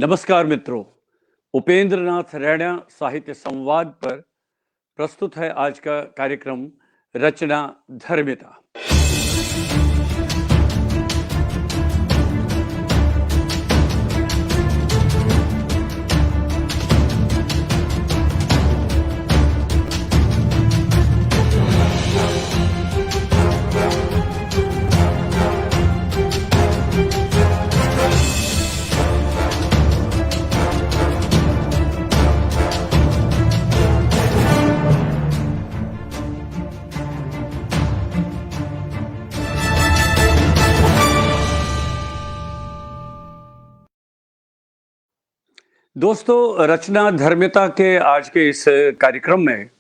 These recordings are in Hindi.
नमस्कार मित्रों, उपेंद्र नाथ रैना साहित्य संवाद पर प्रस्तुत है आज का कार्यक्रम रचना धर्मिता। दोस्तों, रचना धर्मिता के आज के इस कार्यक्रम में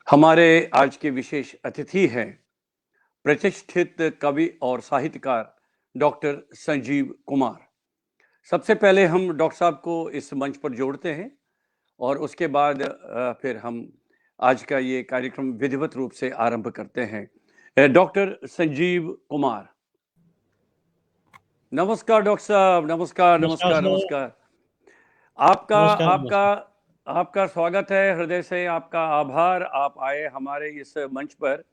हमारे आज के विशेष अतिथि हैं प्रतिष्ठित कवि और साहित्यकार डॉक्टर संजीव कुमार। सबसे पहले हम डॉक्टर साहब को इस मंच पर जोड़ते हैं और उसके बाद फिर हम आज का ये कार्यक्रम विधिवत रूप से आरंभ करते हैं। डॉक्टर संजीव कुमार। नमस्कार डॉक्टर साहब। नमस्कार नमस्कार नमस्कार। आपका नमस्कार, आपका आपका स्वागत है, हृदय से आपका आभार। आप आए हमारे इस मंच पर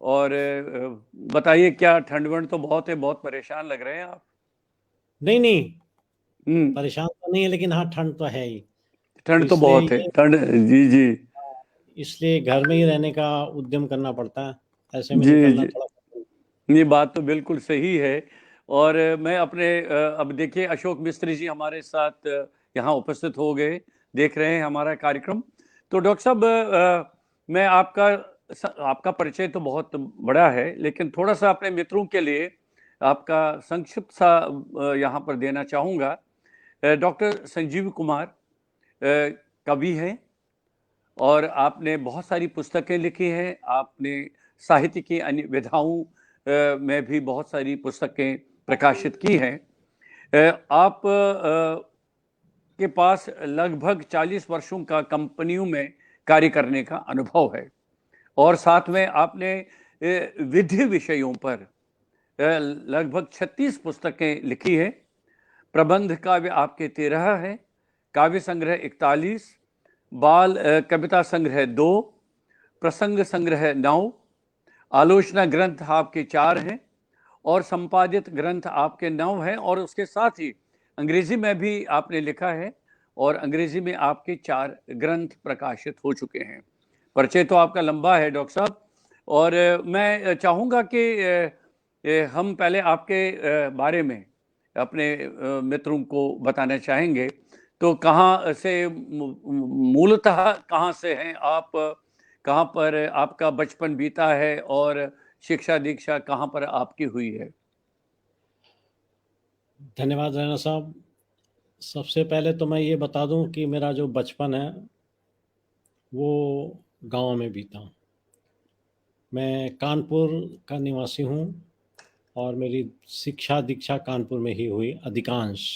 और बताइए, क्या ठंड वंड तो बहुत है, बहुत परेशान लग रहे हैं आप। नहीं परेशान तो नहीं है, लेकिन हाँ ठंड तो है ही। ठंड तो बहुत है, ठंड। जी जी, इसलिए घर में ही रहने का उद्यम करना पड़ता है, ऐसे में जी निकलना जी, थोड़ा। ये बात तो बिल्कुल सही है। और मैं अपने अब देखिए, अशोक मिस्त्री जी हमारे साथ यहाँ उपस्थित हो गए, देख रहे हैं हमारा कार्यक्रम। तो डॉक्टर साहब, मैं आपका परिचय तो बहुत बड़ा है, लेकिन थोड़ा सा अपने मित्रों के लिए आपका संक्षिप्त सा यहाँ पर देना चाहूँगा। डॉक्टर संजीव कुमार कवि हैं और आपने बहुत सारी पुस्तकें लिखी हैं। आपने साहित्य की अन्य विधाओं में भी बहुत सारी पुस्तकें प्रकाशित की हैं। आप के पास लगभग 40 वर्षों का कंपनियों में कार्य करने का अनुभव है और साथ में आपने विधि विषयों पर लगभग 36 पुस्तकें लिखी है। प्रबंध काव्य आपके 13 है, काव्य संग्रह 41, बाल कविता संग्रह 2, प्रसंग संग्रह 9, आलोचना ग्रंथ आपके 4 हैं और संपादित ग्रंथ आपके 9 हैं। और उसके साथ ही अंग्रेजी में भी आपने लिखा है और अंग्रेजी में आपके 4 ग्रंथ प्रकाशित हो चुके हैं। परिचय तो आपका लंबा है डॉक्टर साहब, और मैं चाहूँगा कि हम पहले आपके बारे में अपने मित्रों को बताना चाहेंगे। तो कहाँ से मूलतः कहाँ से हैं आप, कहाँ पर आपका बचपन बीता है और शिक्षा दीक्षा कहाँ पर आपकी हुई है? धन्यवाद रैना साहब। सबसे पहले तो मैं ये बता दूं कि मेरा जो बचपन है वो गांव में बीता। मैं कानपुर का निवासी हूं और मेरी शिक्षा दीक्षा कानपुर में ही हुई। अधिकांश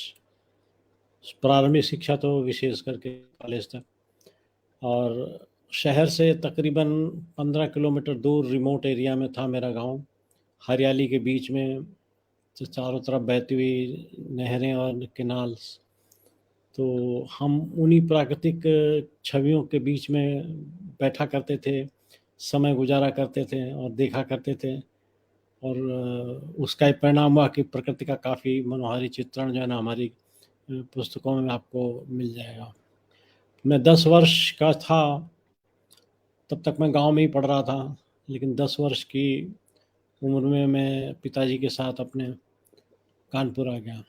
प्रारंभिक शिक्षा तो विशेष करके कॉलेज तक, और शहर से तकरीबन 15 किलोमीटर दूर रिमोट एरिया में था मेरा गांव। हरियाली के बीच में, तो चारों तरफ बहती हुई नहरें और किनाल्स। तो हम उन्हीं प्राकृतिक छवियों के बीच में बैठा करते थे, समय गुजारा करते थे और देखा करते थे। और उसका एक परिणाम हुआ कि प्रकृति का काफ़ी मनोहारी चित्रण जो है ना हमारी पुस्तकों में आपको मिल जाएगा। मैं 10 वर्ष का था तब तक मैं गांव में ही पढ़ रहा था, लेकिन 10 वर्ष की उम्र में मैं पिताजी के साथ अपने कानपुर आ गया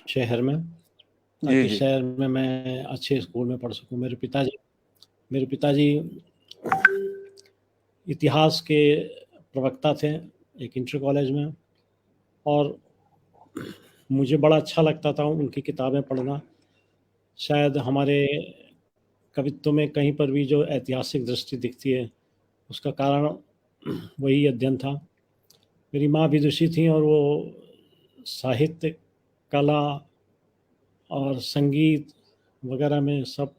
शहर में, ताकि शहर में मैं अच्छे स्कूल में पढ़ सकूं। मेरे पिताजी इतिहास के प्रवक्ता थे एक इंटर कॉलेज में, और मुझे बड़ा अच्छा लगता था उनकी किताबें पढ़ना। शायद हमारे कवित्व में कहीं पर भी जो ऐतिहासिक दृष्टि दिखती है, उसका कारण वही अध्ययन था। मेरी माँ विदुषी थी और वो साहित्य, कला और संगीत वगैरह में सब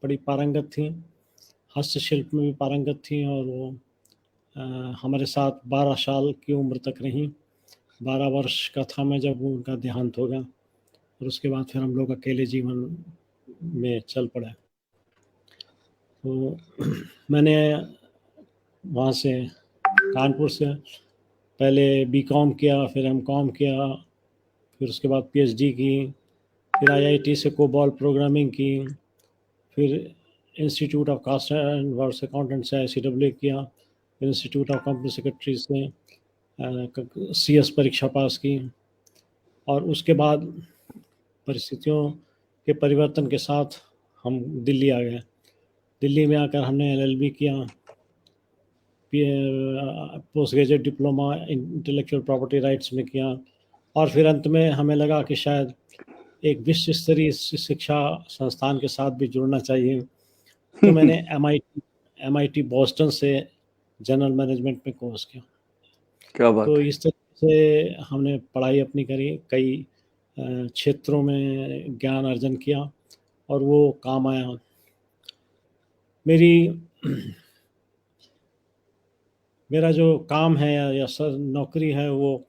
बड़ी पारंगत थी। हस्तशिल्प में भी पारंगत थी और वो हमारे साथ 12 साल की उम्र तक रहीं। 12 वर्ष का था मैं जब उनका देहांत हो गया। और उसके बाद फिर हम लोग अकेले जीवन में चल पड़े। तो मैंने वहाँ से कानपुर से पहले बीकॉम किया, फिर एमकॉम किया, फिर उसके बाद पीएचडी की, फिर आईआईटी से कोबॉल प्रोग्रामिंग की, फिर institute of cost and works accountant से आईसीडब्ल्यू किया, फिर इंस्टीट्यूट ऑफ कंपनी सेक्रेटरी से सीएस परीक्षा पास की, और उसके बाद परिस्थितियों के परिवर्तन के साथ हम दिल्ली आ गए। दिल्ली में आकर हमने एलएलबी किया, post graduate diploma intellectual property rights में किया, और फिर अंत में हमें लगा कि शायद एक विश्व स्तरीय शिक्षा संस्थान के साथ भी जुड़ना चाहिए। तो मैंने एमआईटी बोस्टन से जनरल मैनेजमेंट में कोर्स किया। क्या बात तो है। इस तरह से हमने पढ़ाई अपनी करी, कई क्षेत्रों में ज्ञान अर्जन किया, और वो काम आया। मेरा जो काम है या नौकरी है वो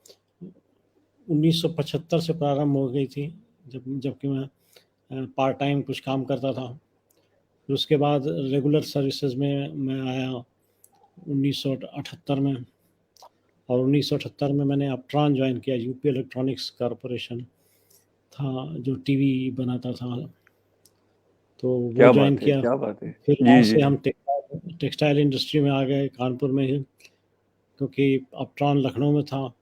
1975 से प्रारंभ हो गई थी, जबकि मैं पार्ट टाइम कुछ काम करता था। फिर उसके बाद रेगुलर सर्विसेज में मैं आया 1978 में, और 1978 में मैंने अपट्रॉन ज्वाइन किया। यूपी इलेक्ट्रॉनिक्स कॉरपोरेशन था जो टीवी बनाता था, तो वो ज्वाइन किया। क्या बात है। फिर जी वहाँ जी से जी। हम टेक्सटाइल इंडस्ट्री में आ गए, कानपुर में ही, क्योंकि अपट्रॉन लखनऊ में था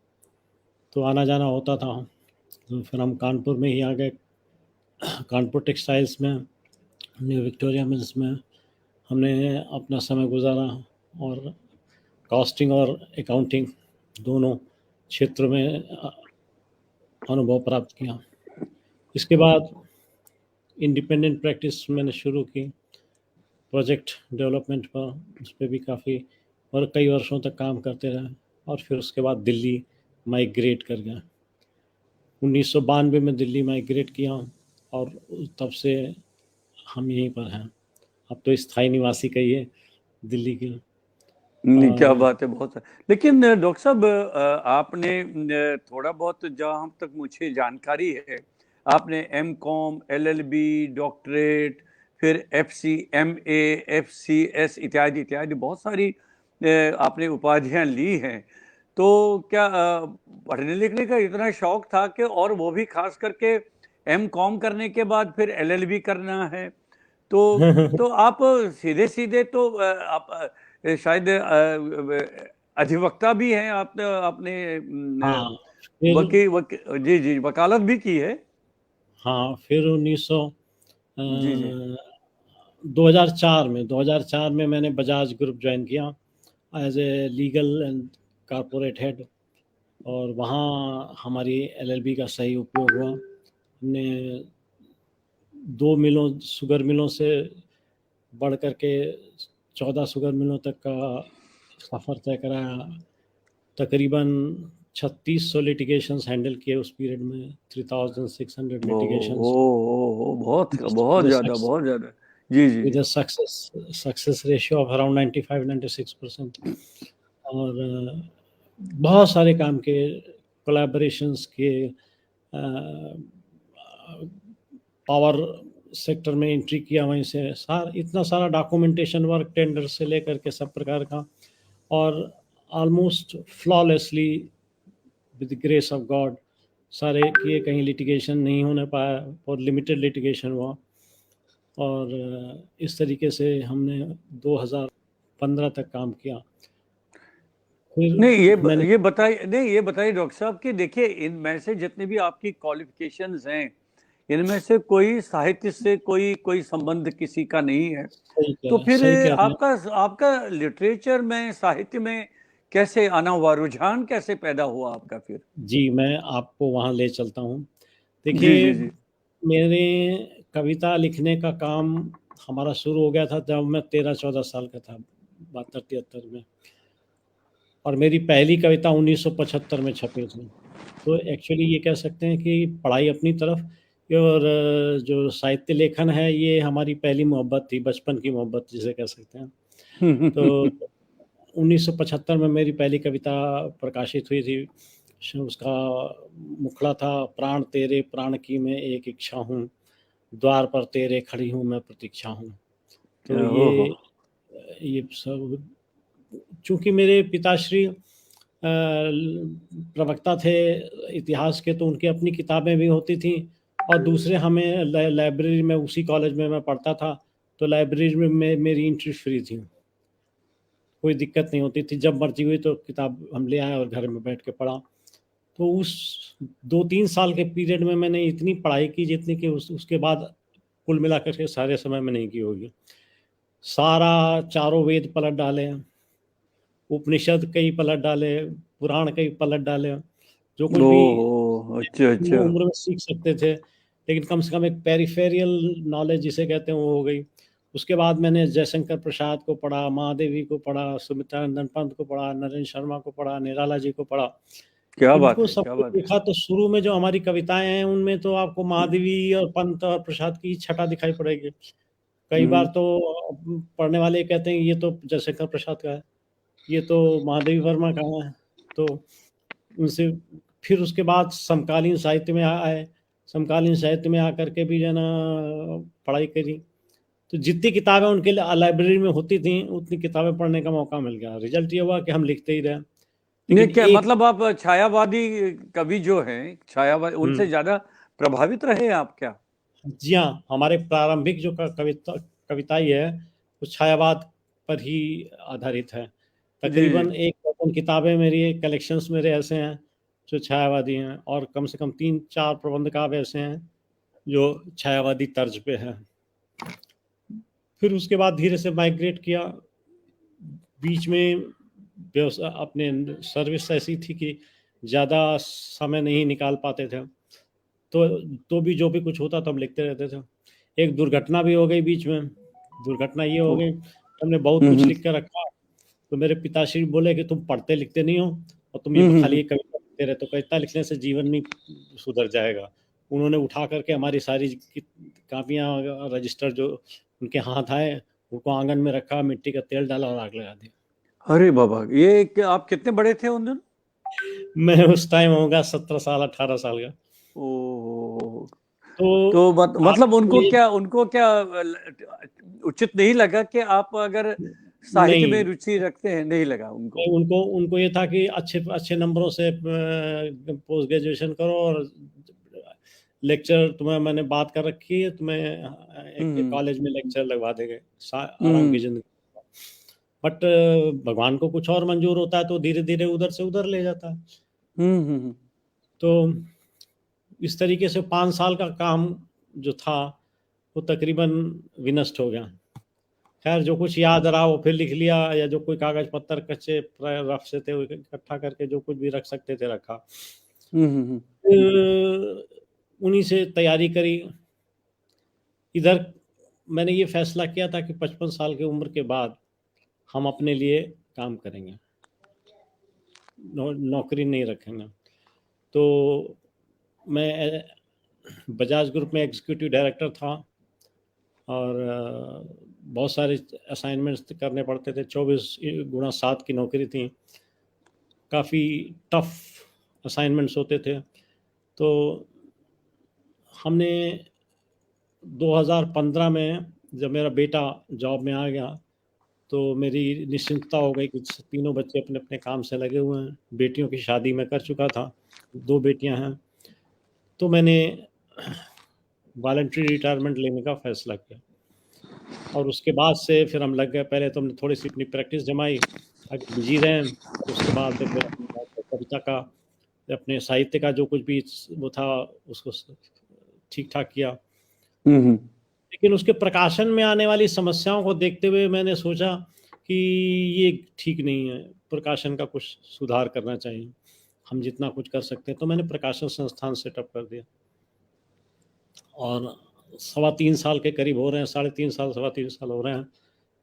तो आना जाना होता था। तो फिर हम कानपुर में ही आ गए। कानपुर टेक्सटाइल्स में, न्यू विक्टोरिया मिल्स में हमने अपना समय गुजारा, और कॉस्टिंग और अकाउंटिंग दोनों क्षेत्रों में अनुभव प्राप्त किया। इसके बाद इंडिपेंडेंट प्रैक्टिस मैंने शुरू की प्रोजेक्ट डेवलपमेंट पर, उस पर भी काफ़ी और कई वर्षों तक काम करते रहे, और फिर उसके बाद दिल्ली माइग्रेट कर गया। 1992 में दिल्ली माइग्रेट किया, और तब से हम यहीं पर हैं। अब तो स्थायी निवासी कहिए दिल्ली के। नहीं, क्या और बात है, बहुत लेकिन डॉक्टर साहब, आपने थोड़ा बहुत जहाँ तक मुझे जानकारी है, आपने एमकॉम, एलएलबी, डॉक्टरेट, फिर एफसी, एमए, एफसीएस इत्यादि इत्यादि बहुत सारी आपने उपाधियां ली हैं। तो क्या पढ़ने लिखने का इतना शौक था कि, और वो भी खास करके एमकॉम करने के बाद फिर एलएलबी करना है, तो आप सीधे सीधे तो आप शायद अधिवक्ता भी हैं आप, आपने हाँ, फिर जी जी वकालत भी की है। हाँ, फिर जी जी 2004 में मैंने बजाज ग्रुप ज्वाइन किया as a legal and corporate head, और वहाँ हमारी एलएलबी का सही उपयोग हुआ। हमने 2 मिलों, शुगर मिलों से बढ़ करके 14 शुगर मिलों तक का सफ़र तय कराया। तकरीबन 3600 लिटिगेशंस हैंडल किए उस पीरियड में, 3600 ओ लिटिगेशंस, बहुत बहुत ज्यादा, बहुत ज्यादा। जी जी with ji. a success ratio of around 95-96%। और बहुत सारे काम के, कोलैबोरेशंस के, पावर सेक्टर में एंट्री किया, वहीं से इतना सारा डॉक्यूमेंटेशन वर्क, टेंडर से लेकर के सब प्रकार का, और almost flawlessly with the grace of God सारे किए। कहीं लिटिगेशन नहीं होने पाया, और लिमिटेड लिटिगेशन हुआ। और इस तरीके से हमने 2015 तक काम किया। फिर नहीं, ये बताइए डॉक्टर साहब कि देखिए, इनमें से जितने भी आपकी क्वालिफिकेशंस हैं, इनमें से कोई साहित्य से कोई संबंध किसी का नहीं है। तो फिर सही कह रहे हैं। आपका आपका लिटरेचर में, साहित्य में कैसे आना हुआ, रुझान कैसे पैदा हुआ आपका फिर? जी, मैं आपको वहाँ ले चलता हूँ। जी देखिए, जी जी। मेरे कविता लिखने का काम हमारा शुरू हो गया था जब मैं 13-14 साल का था, 72-73 में, और मेरी पहली कविता 1975 में छपी थी। तो एक्चुअली ये कह सकते हैं कि पढ़ाई अपनी तरफ, और जो साहित्य लेखन है ये हमारी पहली मोहब्बत थी, बचपन की मोहब्बत जिसे कह सकते हैं। तो 1975 में मेरी पहली कविता प्रकाशित हुई थी, उसका मुखड़ा था, प्राण तेरे प्राण की मैं एक इच्छा हूँ, द्वार पर तेरे खड़ी हूँ मैं प्रतीक्षा हूँ। तो ओहो। ये सब चूंकि मेरे पिताश्री प्रवक्ता थे इतिहास के, तो उनकी अपनी किताबें भी होती थी, और दूसरे हमें लाइब्रेरी में, उसी कॉलेज में मैं पढ़ता था, तो लाइब्रेरी में मेरी एंट्री फ्री थी, कोई दिक्कत नहीं होती थी। जब मर्जी हुई तो किताब हम ले आए और घर में बैठ के पढ़ा। तो उस 2-3 साल के पीरियड में मैंने इतनी पढ़ाई की जितनी कि उसके बाद कुल मिलाकर के सारे समय में नहीं की होगी। सारा चारों वेद पलट डाले, उपनिषद कई पलट डाले, पुराण कई पलट डाले, जो कुछ भी ओहो, अच्छा अच्छा। उम्र में सीख सकते थे, लेकिन कम से कम एक पेरिफेरियल नॉलेज जिसे कहते हैं वो हो गई। उसके बाद मैंने जयशंकर प्रसाद को पढ़ा, महादेवी को पढ़ा, सुमित्रानंदन पंत को पढ़ा, नरेंद्र शर्मा को पढ़ा, निराला जी को पढ़ा। क्या बात इनको है, क्या सबको बात है। देखा तो शुरू में जो हमारी कविताएं हैं उनमें तो आपको महादेवी और पंत और प्रसाद की छटा दिखाई पड़ेगी। कई बार हम्म। तो पढ़ने वाले कहते हैं ये तो जयशंकर प्रसाद का है, ये तो महादेवी वर्मा का है। तो उनसे फिर उसके बाद समकालीन साहित्य में आए, समकालीन साहित्य में आकर के भी जो है ना पढ़ाई करी। तो जितनी किताबें उनके लिए लाइब्रेरी में होती थी उतनी किताबें पढ़ने का मौका मिल गया। रिजल्ट ये हुआ कि हम लिखते ही रहे। नहीं, लेकिन क्या एक मतलब आप छायावादी कवि जो हैं, छायावादी उनसे ज्यादा प्रभावित रहे आप क्या? जी हाँ, हमारे प्रारंभिक जो कविताई है वो छायावाद पर ही आधारित है। जी। तकरीबन एक दर्जन किताबें मेरी कलेक्शंस मेरे ऐसे हैं जो छायावादी हैं, और कम से कम 3-4 प्रबंध काव्य ऐसे हैं जो छायावादी तर्ज पे हैं। फिर उसके बाद धीरे से माइग्रेट किया। बीच में व्यवसाय अपने सर्विस ऐसी थी कि ज़्यादा समय नहीं निकाल पाते थे, तो भी जो भी कुछ होता था हम लिखते रहते थे। एक दुर्घटना भी हो गई बीच में। दुर्घटना ये हो गई, हमने बहुत कुछ हम्म लिख कर रखा, तो मेरे पिताश्री बोले कि तुम पढ़ते लिखते नहीं हो और तुम ये हम्म खाली हम्म, ये कविता लिखते रहते हो, कविता लिखने से जीवन नहीं सुधर जाएगा। उन्होंने उठा करके हमारी सारी कापियाँ, रजिस्टर जो उनके हाथ आए, उनको आंगन में रखा, मिट्टी का तेल डाला और आग लगा दी। अरे बाबा, आप कितने बड़े थे उन दिन? मैं उस टाइम होगा 17 साल 18 साल का। ओ। तो तो आप मतलब ये उनको क्या उचित नहीं लगा कि आप अगर साहित्य में नहीं, रुचि रखते हैं? नहीं लगा उनको? उनको उनको ये था कि अच्छे अच्छे नंबरों से पोस्ट ग्रेजुएशन करो, और लेक्चर तुम्हें मैंने बात कर रखी है, तुम्हें एक हम्म कॉलेज में लेक्चर लगवा देंगे आराम की हम्म जिंदगी। बट भगवान को कुछ और मंजूर होता है, तो धीरे धीरे उधर से उधर ले जाता है। हम्म। तो इस तरीके से 5 साल का काम जो था वो तकरीबन विनष्ट हो गया। खैर जो कुछ याद रहा वो फिर लिख लिया, या जो कोई कागज पत्तर कच्चे रफ से थे वो इकट्ठा करके जो कुछ भी रख सकते थे रखा। हम्म। उन्हीं से तैयारी करी। इधर मैंने ये फैसला किया था कि 55 साल की उम्र के बाद हम अपने लिए काम करेंगे, नौकरी नहीं रखेंगे। तो मैं बजाज ग्रुप में एग्जीक्यूटिव डायरेक्टर था, और बहुत सारे असाइनमेंट्स करने पड़ते थे। 24x7 की नौकरी थी, काफ़ी टफ असाइनमेंट्स होते थे। तो हमने 2015 में जब मेरा बेटा जॉब में आ गया, तो मेरी निश्चिंतता हो गई कि तीनों बच्चे अपने अपने काम से लगे हुए हैं। बेटियों की शादी मैं कर चुका था, 2 बेटियां हैं। तो मैंने वॉलंटरी रिटायरमेंट लेने का फैसला किया, और उसके बाद से फिर हम लग गए। पहले तो हमने थोड़ी सी अपनी प्रैक्टिस जमाई ताकि बिजी रहें, उसके बाद फिर कविता का, अपने साहित्य का जो कुछ भी वो था उसको ठीक ठाक किया। हम्म। लेकिन उसके प्रकाशन में आने वाली समस्याओं को देखते हुए मैंने सोचा कि ये ठीक नहीं है, प्रकाशन का कुछ सुधार करना चाहिए, हम जितना कुछ कर सकते हैं। तो मैंने प्रकाशन संस्थान सेटअप कर दिया, और 3.25 साल के करीब हो रहे हैं, 3.5 साल 3.25 साल हो रहे हैं।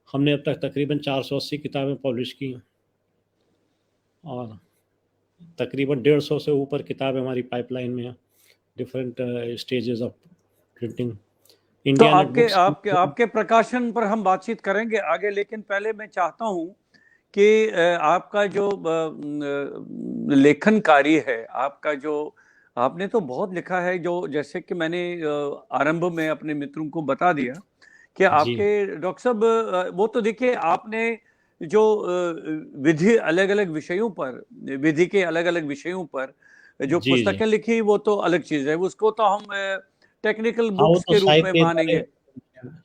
हमने अब तक तकरीबन 480 किताबें पब्लिश की हैं, और तकरीबन 150 से ऊपर किताबें हमारी पाइपलाइन में है, डिफरेंट स्टेजेस ऑफ प्रिंटिंग। तो इंडिया नेट आपके बुक्स। आपके आपके प्रकाशन पर हम बातचीत करेंगे आगे, लेकिन पहले मैं चाहता हूं कि आपका जो लेखन कार्य है, आपका जो आपने तो बहुत लिखा है, जो जैसे कि मैंने आरंभ में अपने मित्रों को बता दिया कि जी आपके डॉक्टर साहब वो तो देखिए आपने जो विधि अलग अलग विषयों पर, विधि के अलग अलग विषयों पर जो जी जी। पुस्तकें लिखी वो तो अलग चीज है, उसको तो हम टेक्निकल हाँ, वो बुक्स तो के रूप में साहित्येतर है। मानेंगे,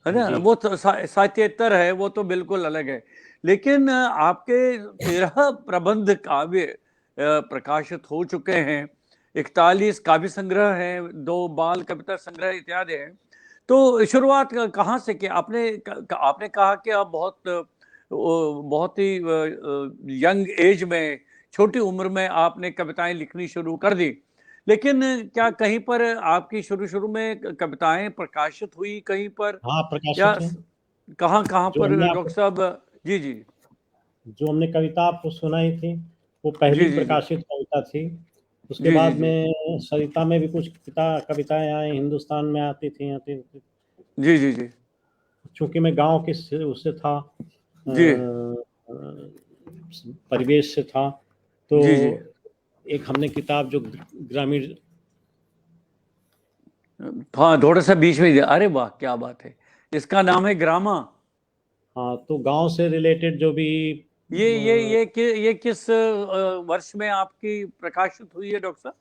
है ना, जी वो तो साहित्येतर है, वो तो बिल्कुल अलग है। लेकिन आपके 13 प्रबंध काव्य प्रकाशित हो चुके हैं, 41 काव्य संग्रह हैं, 2 बाल कविता संग्रह इत्यादि हैं। तो शुरुआत कहाँ से की आपने? आपने कहा कि आप बहुत ही यंग एज में, छोटी उम्र में आपने कविताएं लिखनी शुरू कर दी, लेकिन क्या कहीं पर आपकी शुरू में कविताएं प्रकाशित हुई कहीं पर, हाँ, या प्रकाशित है। कहाँ कहाँ जो पर हमने डॉक्टर आपको साहब? जी जी जो हमने कविता आपको सुनाई थी, वो जी पहली जी जी प्रकाशित कविता थी। उसके जी जी बाद जी में सरिता में भी कुछ कविताएँ आई, हिंदुस्तान में आती थी। जी जी जी चूँकि मैं गाँव के से उससे था, जी परिवेश से था, तो जी जी। एक हमने किताब जो ग्रामीण। हाँ, थोड़ा सा बीच में अरे वाह क्या बात है, इसका नाम है ग्रामा। हाँ, तो गाँव से रिलेटेड जो भी ये किस वर्ष में आपकी प्रकाशित हुई है डॉक्टर साहब?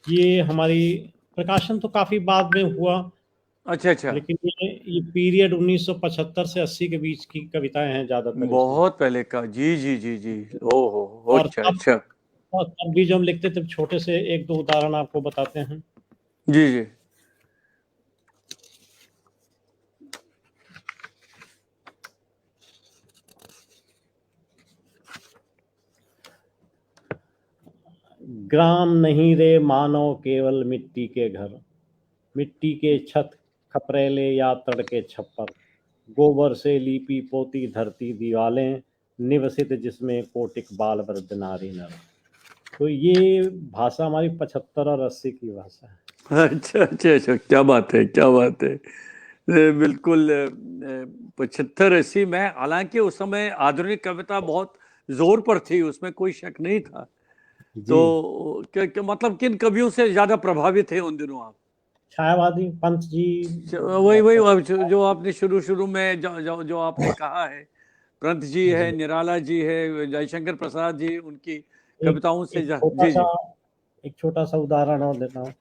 ये हमारी प्रकाशन तो काफ़ी बाद में हुआ, अच्छा अच्छा, लेकिन ये पीरियड 1975 से 80 के बीच की कविताएँ हैं ज़्यादातर इसमें। बहुत पहले का। जी जी जी जी। ओहो, और अच्छा तब अच्छा। और तब भी जो हम लिखते थे, छोटे से 1-2 उदाहरण आपको बताते हैं। जी जी ग्राम नहीं रे मानव केवल मिट्टी के घर, मिट्टी के छत खपरेले या तड़के छप्पर, गोबर से लीपी पोती धरती दीवालें, निवसित जिसमें कोटिक बाल वृद्ध नारी नर। तो ये भाषा हमारी 75 और 80 की भाषा है। अच्छा अच्छा अच्छा, क्या बात है क्या बात है। बिल्कुल 75-80 में, हालांकि उस समय आधुनिक कविता बहुत जोर पर थी, उसमें कोई शक नहीं था। जी। तो मतलब किन कवियों से ज्यादा प्रभावित थे उन दिनों आप? छायावादी पंत जी। वही वही अब जो आपने शुरू शुरू में जो आपने कहा है, पंत जी है, जी। निराला जी है, जयशंकर प्रसाद जी, उनकी एक कविताओं से एक छोटा जी सा जी। एक छोटा सा उदाहरण और देता हूँ।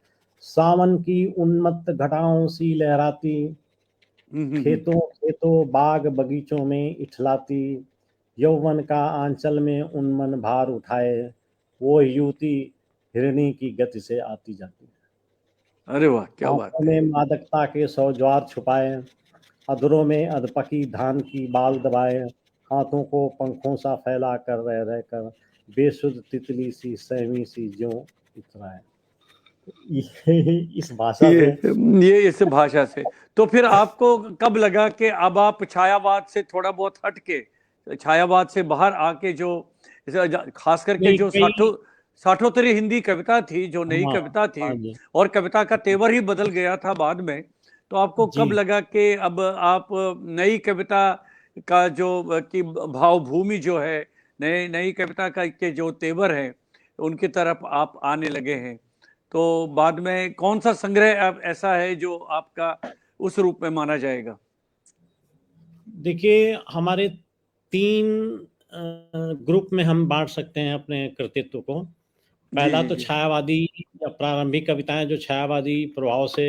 सावन की उन्मत्त घटाओं सी लहराती, खेतों खेतों बाग बगीचों में इठलाती, यौवन का आंचल में उन्मन भार उठाए, वो युवती हिरणी की गति से आती जाती, अरे वाह क्या आंखों बात है। में मादकता के सौ ज्वार छुपाए, अधरों में अधपकी धान की बाल दबाए, हाथों को पंखों सा फैला कर रह रह कर बेसुध तितली सी सहमी सी ज्यों इतराए। ये इस भाषा से। ये इस भाषा से, तो फिर आपको कब लगा कि अब आप छायावाद से थोड़ा बहुत हट के, छायावाद से बाहर आके, जो खास करके नहीं जो कई। साठोत्तरी हिंदी कविता थी, जो नई हाँ कविता थी, हाँ जी। और कविता का तेवर ही बदल गया था बाद में, तो आपको जी कब लगा कि अब आप नई कविता का जो की भावभूमि जो है, नई नई कविता का के जो तेवर है, उनकी तरफ आप आने लगे हैं? तो बाद में कौन सा संग्रह अब ऐसा है जो आपका उस रूप में माना जाएगा? देखिए, हमारे 3 ग्रुप में हम बाँट सकते हैं अपने कृतित्व को। जी पहला जी तो जी छायावादी या प्रारंभिक कविताएँ जो छायावादी प्रभाव से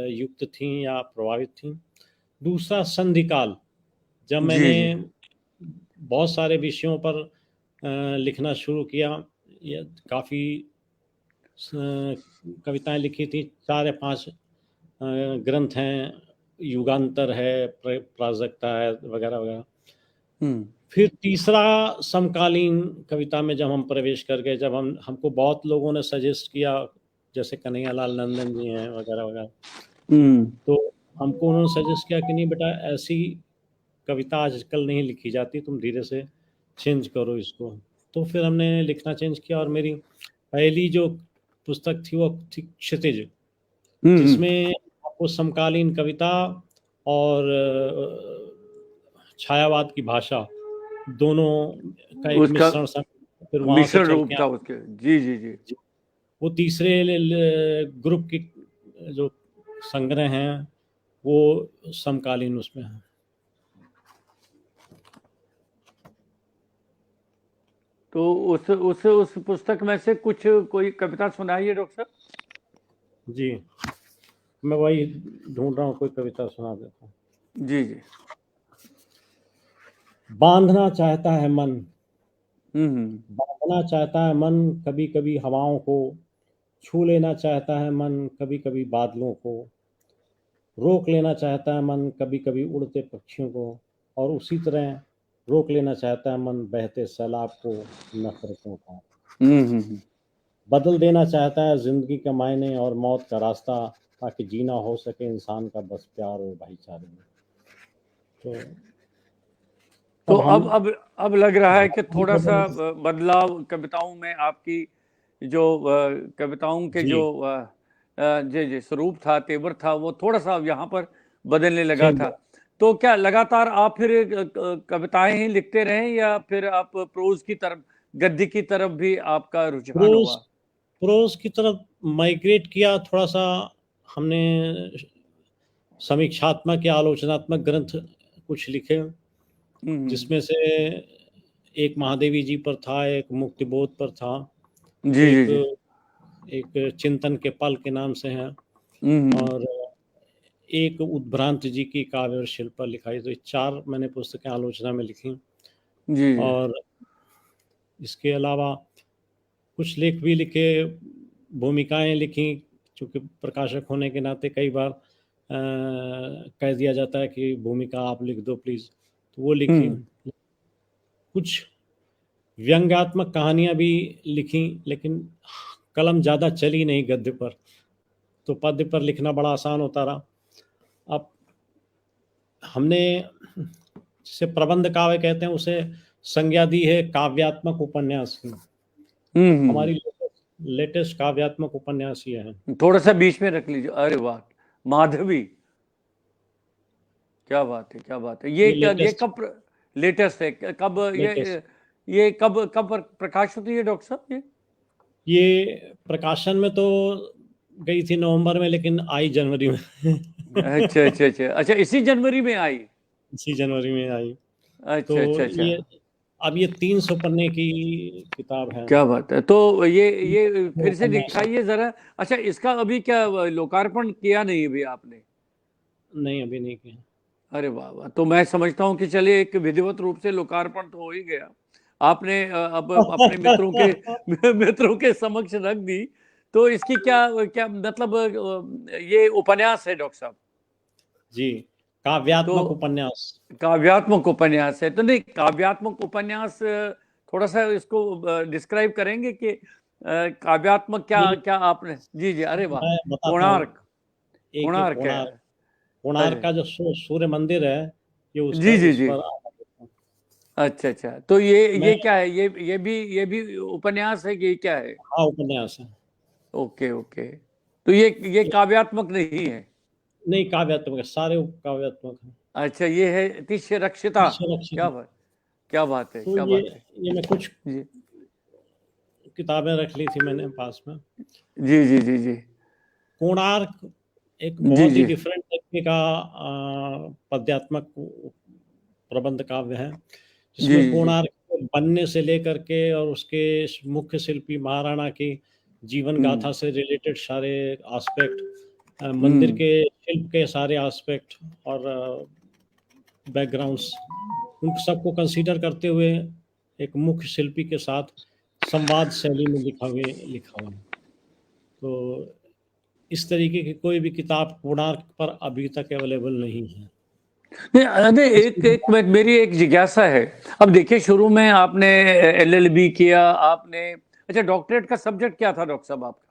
युक्त थीं या प्रभावित थीं। दूसरा संधिकाल, जब जी मैंने जी। बहुत सारे विषयों पर लिखना शुरू किया, ये काफ़ी कविताएँ लिखी थी, 4 या 5 ग्रंथ हैं, युगांतर है, प्रासजगता है, वगैरह वगैरह। हम्म फिर तीसरा समकालीन कविता में जब हम प्रवेश कर गए, जब हमको बहुत लोगों ने सजेस्ट किया, जैसे कन्हैयालाल नंदन जी हैं, वगैरह वगैरह, हम्म। तो हमको उन्होंने सजेस्ट किया कि नहीं बेटा, ऐसी कविता आजकल नहीं लिखी जाती, तुम धीरे से चेंज करो इसको। तो फिर हमने लिखना चेंज किया, और मेरी पहली जो पुस्तक थी वो थी क्षितिज, हम्म। जिसमें आपको समकालीन कविता और छायावाद की भाषा दोनों का एक उसका मिश्रण सा, फिर वहां से मिश्रण चल रूप के था उसके। जी जी जी। जी, वो तीसरे ग्रुप की जो संग्रह हैं वो समकालीन उसमें है। तो उस पुस्तक में से कुछ कोई कविता सुनाइए डॉक्टर साहब। जी, मैं वही ढूंढ रहा हूँ, कोई कविता सुना देता हूँ। जी जी। बांधना चाहता है मन, हम्म। बांधना चाहता है मन कभी कभी हवाओं को, छू लेना चाहता है मन कभी कभी बादलों को, रोक लेना चाहता है मन कभी कभी उड़ते पक्षियों को, और उसी तरह रोक लेना चाहता है मन बहते सैलाब को, नफरतों का। हम्म। बदल देना चाहता है जिंदगी का मायने और मौत का रास्ता, ताकि जीना हो सके इंसान का बस प्यार और भाईचारे में। तो तो अब हम अब लग रहा है कि भारतीय थोड़ा सा बदल- बदलाव कविताओं में आपकी जो कविताओं के जी, जो जी जी स्वरूप था, तेवर था, वो थोड़ा सा यहाँ पर बदलने लगा चेंज। था। तो क्या लगातार आप फिर कविताएं ही लिखते रहे, या फिर आप प्रोज की तरफ, गद्य की तरफ भी आपका रुझान प्रोज हुआ? प्रोज की तरफ माइग्रेट किया थोड़ा सा हमने। समीक्षात्मक या आलोचनात्मक ग्रंथ कुछ लिखे, हम्म। जिसमें से एक महादेवी जी पर था, एक मुक्तिबोध पर था, जी जी एक जी। एक चिंतन के पल के नाम से है, हम्म। और एक उद्भ्रांत जी की काव्य और शिल्प पर लिखाई। तो ये 4 मैंने पुस्तकें आलोचना में लिखी। जी जी। और इसके अलावा कुछ लेख भी लिखे, भूमिकाएं लिखी, चूँकि प्रकाशक होने के नाते कई बार कह दिया जाता है कि भूमिका आप लिख दो प्लीज़, तो वो लिखी। हम्म। कुछ व्यंग्यात्मक कहानियाँ भी लिखी, लेकिन कलम ज़्यादा चली नहीं गद्य पर, तो पद्य पर लिखना बड़ा आसान होता रहा। अब हमने जिसे प्रबंध काव्य कहते हैं उसे संज्ञा दी है काव्यात्मक उपन्यास की। हम्म। हमारी लेटेस्ट काव्यात्मक उपन्यास ये है। थोड़ा सा बीच में रख लीजिए। अरे वाह, माधवी, क्या बात है, क्या बात है। ये ये लेटेस्ट कब लेटेस्ट है? कब लेटेस्ट ये कब कब प्रकाशित हुई है डॉक्टर साहब ये? ये प्रकाशन में तो गई थी नवंबर में, लेकिन आई जनवरी में। अच्छा अच्छा अच्छा अच्छा, इसी जनवरी में आई? इसी जनवरी में आई। तो अच्छा अच्छा अच्छा। ये अब ये 300 पन्ने की किताब है। क्या बात है। तो ये वो फिर से उपन्यास है। दिखाइए जरा। अच्छा, इसका अभी क्या लोकार्पण किया नहीं अभी आपने? नहीं, अभी नहीं किया। अरे वाह वाह, तो मैं समझता हूँ कि चलिए एक विधिवत रूप से लोकार्पण तो हो ही गया। आपने अब अपने मित्रों के मित्रों के समक्ष रख दी। तो इसकी क्या क्या मतलब, ये उपन्यास है डॉक्टर साहब? जी, तो काव्यात्मक उपन्यास। काव्यात्मक उपन्यास है, तो नहीं, काव्यात्मक उपन्यास थोड़ा सा इसको डिस्क्राइब करेंगे कि काव्यात्मक क्या ये क्या आपने? जी जी, अरे वाह। मैं बताता हूँ। कोणार्क, एक कोणार्क है। कोणार्क कोणार्क अरे का जो सूर्य मंदिर है, ये उसका जी जी उस जी। पर आधारित है। अच्छा अच्छा, तो मैं ये क्या है? ये भी उपन्यास है कि ये क्या है? हाँ, उपन्यास है। Okay okay. तो ये काव्यात्मक नहीं है? नहीं, काव्यात्मक है, सारे काव्यात्मक हैं। अच्छा, ये है तिष्य रक्षिता। सुरक्षित क्या है। बात, क्या बात है, तो क्या बात है। ये मैं कुछ जी किताबें रख ली थी मैंने पास में। जी जी जी जी कोणार्क एक जी बहुत ही जी डिफरेंट तरीके का पद्यात्मक प्रबंध काव्य है, जी जिसमें जी जी। कोणार्क के बनने से लेकर के और उसके मुख्य शिल्पी महाराणा की जीवन हम्म गाथा से रिलेटेड सारे एस्पेक्ट, मंदिर हम्म के शिल्प के सारे एस्पेक्ट और बैकग्राउंड्स, उन सबको कंसीडर करते हुए एक मुख्य शिल्पी के साथ संवाद शैली में लिखा हुआ है। तो इस तरीके की कोई भी किताब कोणार्क पर अभी तक अवेलेबल नहीं है। नहीं नहीं, इसकी मेरी एक जिज्ञासा है। अब देखिए, शुरू में आपने एलएलबी किया आपने। अच्छा, डॉक्टरेट का सब्जेक्ट क्या था डॉक्टर साहब आपका?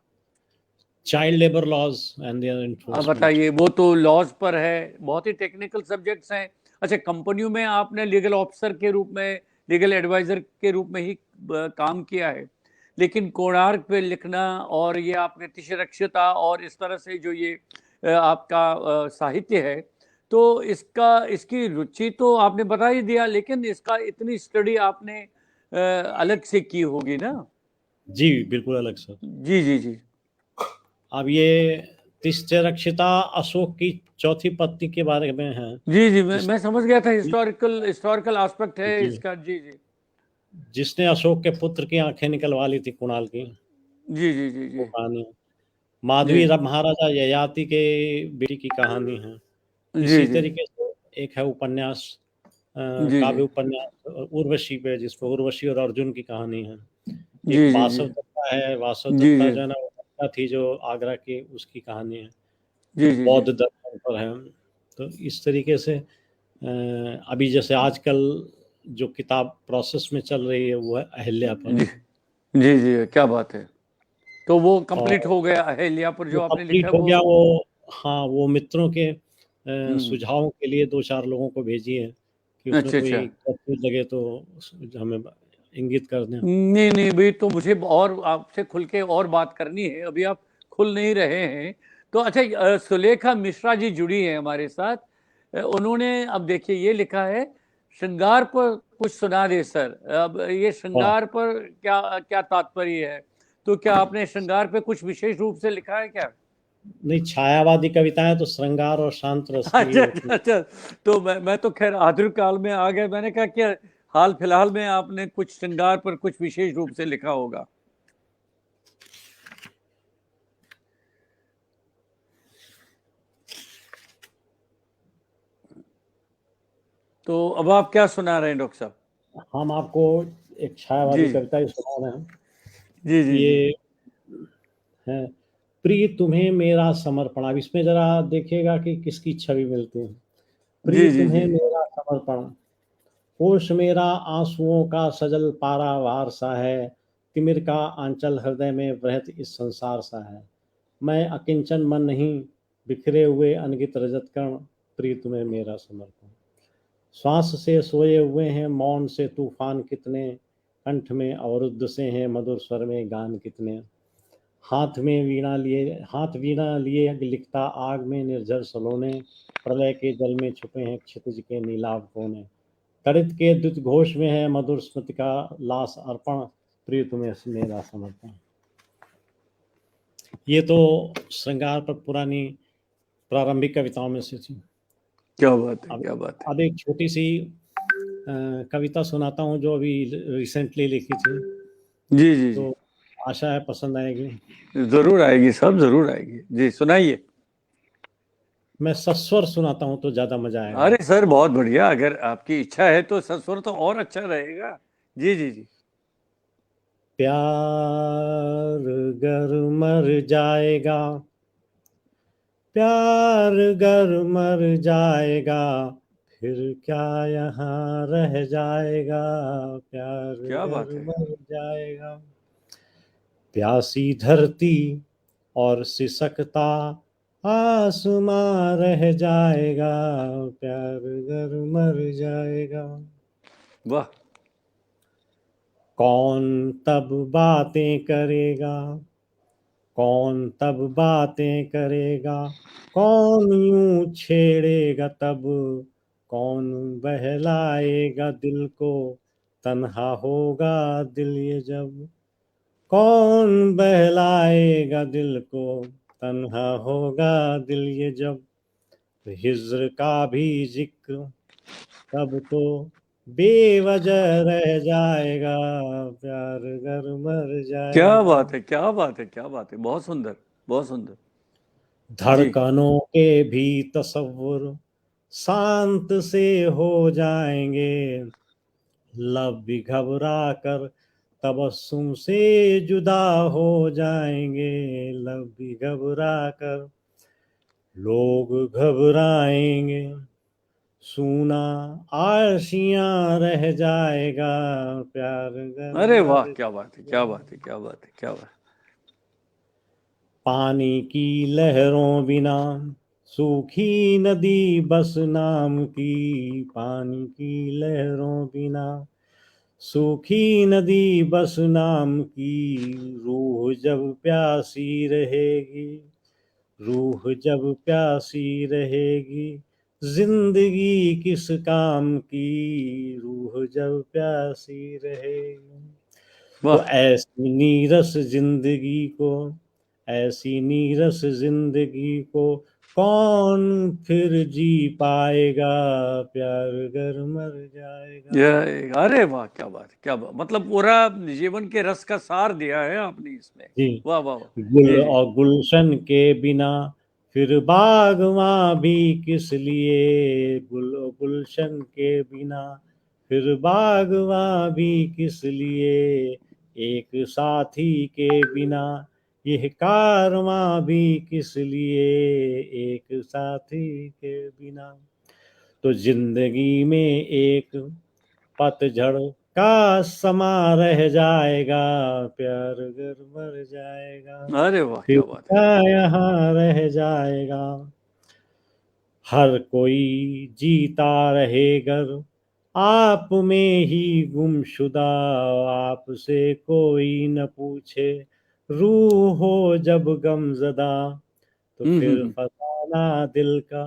Child labour laws and their अब एनफोर्समेंट। बताइए, वो तो लॉज पर है, बहुत ही टेक्निकल सब्जेक्ट्स हैं। अच्छा, कंपनियों में आपने लीगल ऑफिसर के रूप में, लीगल एडवाइजर के रूप में ही काम किया है, लेकिन कोणार्क पे लिखना और ये आपने तिष्यरक्षिता और इस तरह से जो ये आपका साहित्य है, तो इसकी रुचि तो आपने बता ही दिया, लेकिन इसका इतनी स्टडी आपने अलग से की होगी ना? जी बिल्कुल अलग सर। जी जी जी अब ये तिष्ठरक्षिता अशोक की चौथी पत्नी के बारे में है। जी जी जिस मैं समझ गया था, हिस्टोरिकल एस्पेक्ट है जी, इसका। जी जी जिसने अशोक के पुत्र की आंखें निकलवा ली थी, कुणाल की, जी जी जी वो जी कहानी है। जी माधवी महाराजा ययाति के बेटी की कहानी है। जी इसी जी तरीके से एक है उपन्यास, जी जी काव्य उपन्यास उर्वशी पे, जिसपे उर्वशी और अर्जुन की कहानी है। एक जी जी जी वासव दत्ता है, वासव जी दत्ता जी जो है ना, वो दत्ता थी जो आगरा की, उसकी कहानी है। जी जी जी बौद्ध दर्शन पर है। तो इस तरीके से अभी जैसे आजकल जो किताब प्रोसेस में चल रही है वो है अहिल्या पर। जी जी जी क्या बात है। तो वो कंप्लीट और हो गया, अहिल्यापुर वो जो आपने लिखा कंप्लीट है हो वो? गया वो। हाँ, वो मित्रों के हम्म। सुझावों के लिए 2-4 लोगों को भेजी है कि उसमें अच्छा अच्छा। कोई कमी लगे तो हमें इंगित कर दें। नहीं नहीं भाई, तो मुझे और आपसे खुल के और बात करनी है, अभी आप खुल नहीं रहे हैं। तो अच्छा, सुलेखा मिश्रा जी जुड़ी हैं हमारे साथ। उन्होंने अब देखिए ये लिखा है, श्रृंगार पर कुछ सुना दे सर। अब ये हाँ, श्रृंगार पर क्या क्या तात्पर्य है? तो क्या आपने श्रृंगार पे कुछ विशेष रूप से लिखा है क्या? नहीं, छायावादी कविताएं तो श्रृंगार और शांत रस की ही अच्छा होती अच्छा हैं। अच्छा। तो मैं तो खैर आधुनिक काल में आ गया, मैंने कहा क्या हाल फिलहाल में आपने कुछ श्रृंगार पर कुछ विशेष रूप से लिखा होगा। तो अब आप क्या सुना रहे हैं डॉक्टर साहब? हम आपको एक जी छायावादी कविता ही सुना रहे हैं। जी जी जी ये है, प्रिय तुम्हें मेरा समर्पण। अब इसमें जरा देखिएगा कि किसकी छवि मिलती है। प्रिय जी जी जी तुम्हें मेरा समर्पण, होश मेरा आंसुओं का सजल पारावार सा है, तिमिर का आंचल हृदय में वृहत इस संसार सा है। मैं अकिंचन मन नहीं, बिखरे हुए अनगित रजत कण, प्रिय तुम्हें मेरा समर्पण। श्वास से सोए हुए हैं मौन से तूफान कितने, कंठ में अवरुद्ध से हैं मधुर स्वर में गान कितने। हाथ वीणा लिए लिखता आग में निर्झर सलोने, प्रलय के जल में छुपे हैं क्षितिज के नीलाभ कोने। तड़ित के द्युत घोष में है मधुर स्मृति का लास अर्पण, प्रिय तुम्हें मेरा समर्पण। ये तो श्रृंगार पर पुरानी प्रारंभिक कविताओं में से थी। क्या बात है, अब क्या बात है। अब एक छोटी सी कविता सुनाता हूँ जो अभी रिसेंटली लिखी थी। जी जी जी तो आशा है पसंद आएगी। जरूर आएगी, सब जरूर आएगी। जी सुनाइए। मैं सस्वर सुनाता हूँ तो ज्यादा मजा आएगा। अरे सर बहुत बढ़िया, अगर आपकी इच्छा है तो सस्वर तो और अच्छा रहेगा। जी जी जी प्यार गर मर जाएगा, प्यार गर मर जाएगा, फिर क्या यहाँ रह जाएगा, प्यार क्या गर बात है। मर जाएगा। प्यासी धरती और सिसकता आसमां रह जाएगा, प्यार गर मर जाएगा। वाह। कौन तब बातें करेगा, कौन तब बातें करेगा, कौन यूं छेड़ेगा तब, कौन बहलाएगा दिल को, तन्हा होगा दिल ये जब। कौन बहलाएगा दिल को, तन्हा होगा दिल ये जब। हिज्र का भी जिक्र तब तो बेवजह रह जाएगा, प्यार गर मर क्या जाएगा। बात है, क्या बात है, क्या बात है, बहुत सुंदर, बहुत सुंदर। जी धड़कनों के भी तसव्वुर शांत से हो जाएंगे, लब भी घबरा कर तबस्सुम से जुदा हो जाएंगे, लब भी घबरा कर लोग घबराएंगे। सूना आशियां रह जाएगा, प्यार गर अरे वाह, मर क्या बात है, क्या जाएगा। बात है, क्या बात है, क्या बात पानी की लहरों बिना सूखी नदी बस नाम की, पानी की लहरों बिना सूखी नदी बस नाम की। रूह जब प्यासी रहेगी, रूह जब प्यासी रहेगी, जिंदगी किस काम की, रूह जब प्यासी रहे। तो वाह। ऐसी नीरस जिंदगी को, ऐसी नीरस जिंदगी को कौन फिर जी पाएगा, प्यार अगर मर जाएगा। अरे वाह, क्या बात है, क्या बात, मतलब पूरा जीवन के रस का सार दिया है आपने इसमें। जी। वाह वाह वाह। गुल जी जी। और गुलशन के बिना फिर बागवां भी किस लिए, गुल और गुलशन के बिना फिर बागवां भी किस लिए, एक साथी के बिना यह कारवां भी किस लिए, एक साथी के बिना। तो जिंदगी में एक पतझड़ का समा रह जाएगा, प्यार अगर मर जाएगा, अरे वाह, फिर क्या बात है। क्या यहाँ रह जाएगा। हर कोई जीता रहे गर आप में ही गुमशुदा, आपसे कोई न पूछे रूह हो जब गमज़दा। तो फिर हम्म। फसाना दिल का,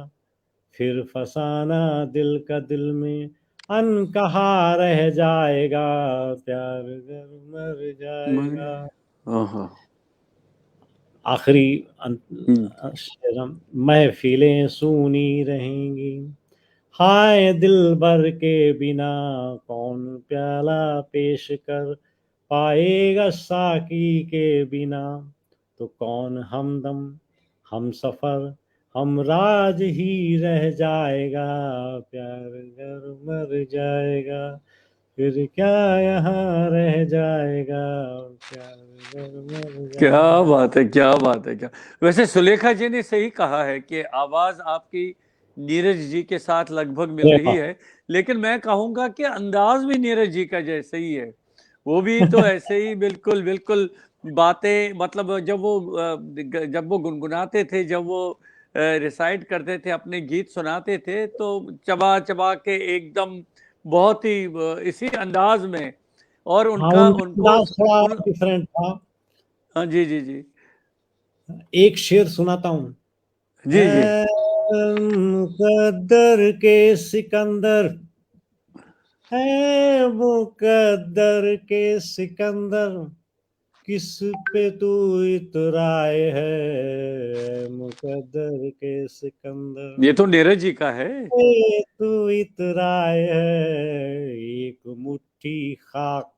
फिर फसाना दिल का दिल में अनकहा रह जाएगा, प्यार अगर मर जाएगा। ओहो। आखिरी हम्म। शेर, महफिलें सूनी रहेंगी, हाय दिल भर के बिना कौन प्याला पेश कर पाएगा साकी के बिना। तो कौन हमदम हम सफर हम राज ही रह जाएगा, प्यार अगर मर जाएगा, फिर क्या यहाँ रह जाएगा, प्यार अगर मर क्या जाएगा। बात है, क्या बात है, क्या। वैसे सुलेखा जी ने सही कहा है कि आवाज आपकी नीरज जी के साथ लगभग मिल अरे रही है, लेकिन मैं कहूंगा कि अंदाज भी नीरज जी का जैसे ही है। वो भी तो ऐसे ही बिल्कुल बिल्कुल बातें, मतलब जब वो गुनगुनाते थे, जब वो रिसाइट करते थे, अपने गीत सुनाते थे, तो चबा चबा के एकदम बहुत ही इसी अंदाज में। और हाँ, उनका उनका उनको अंदाज थोड़ा उन डिफरेंट था। हाँ जी जी जी। एक शेर सुनाता हूँ। जी जी। है मुकद्दर के सिकंदर, है मुकद्दर के सिकंदर, किस पे तू इतराए है, मुकद्दर के सिकंदर, ये तो नीरज जी का है। पे तू इतराए है। एक मुट्ठी खाक,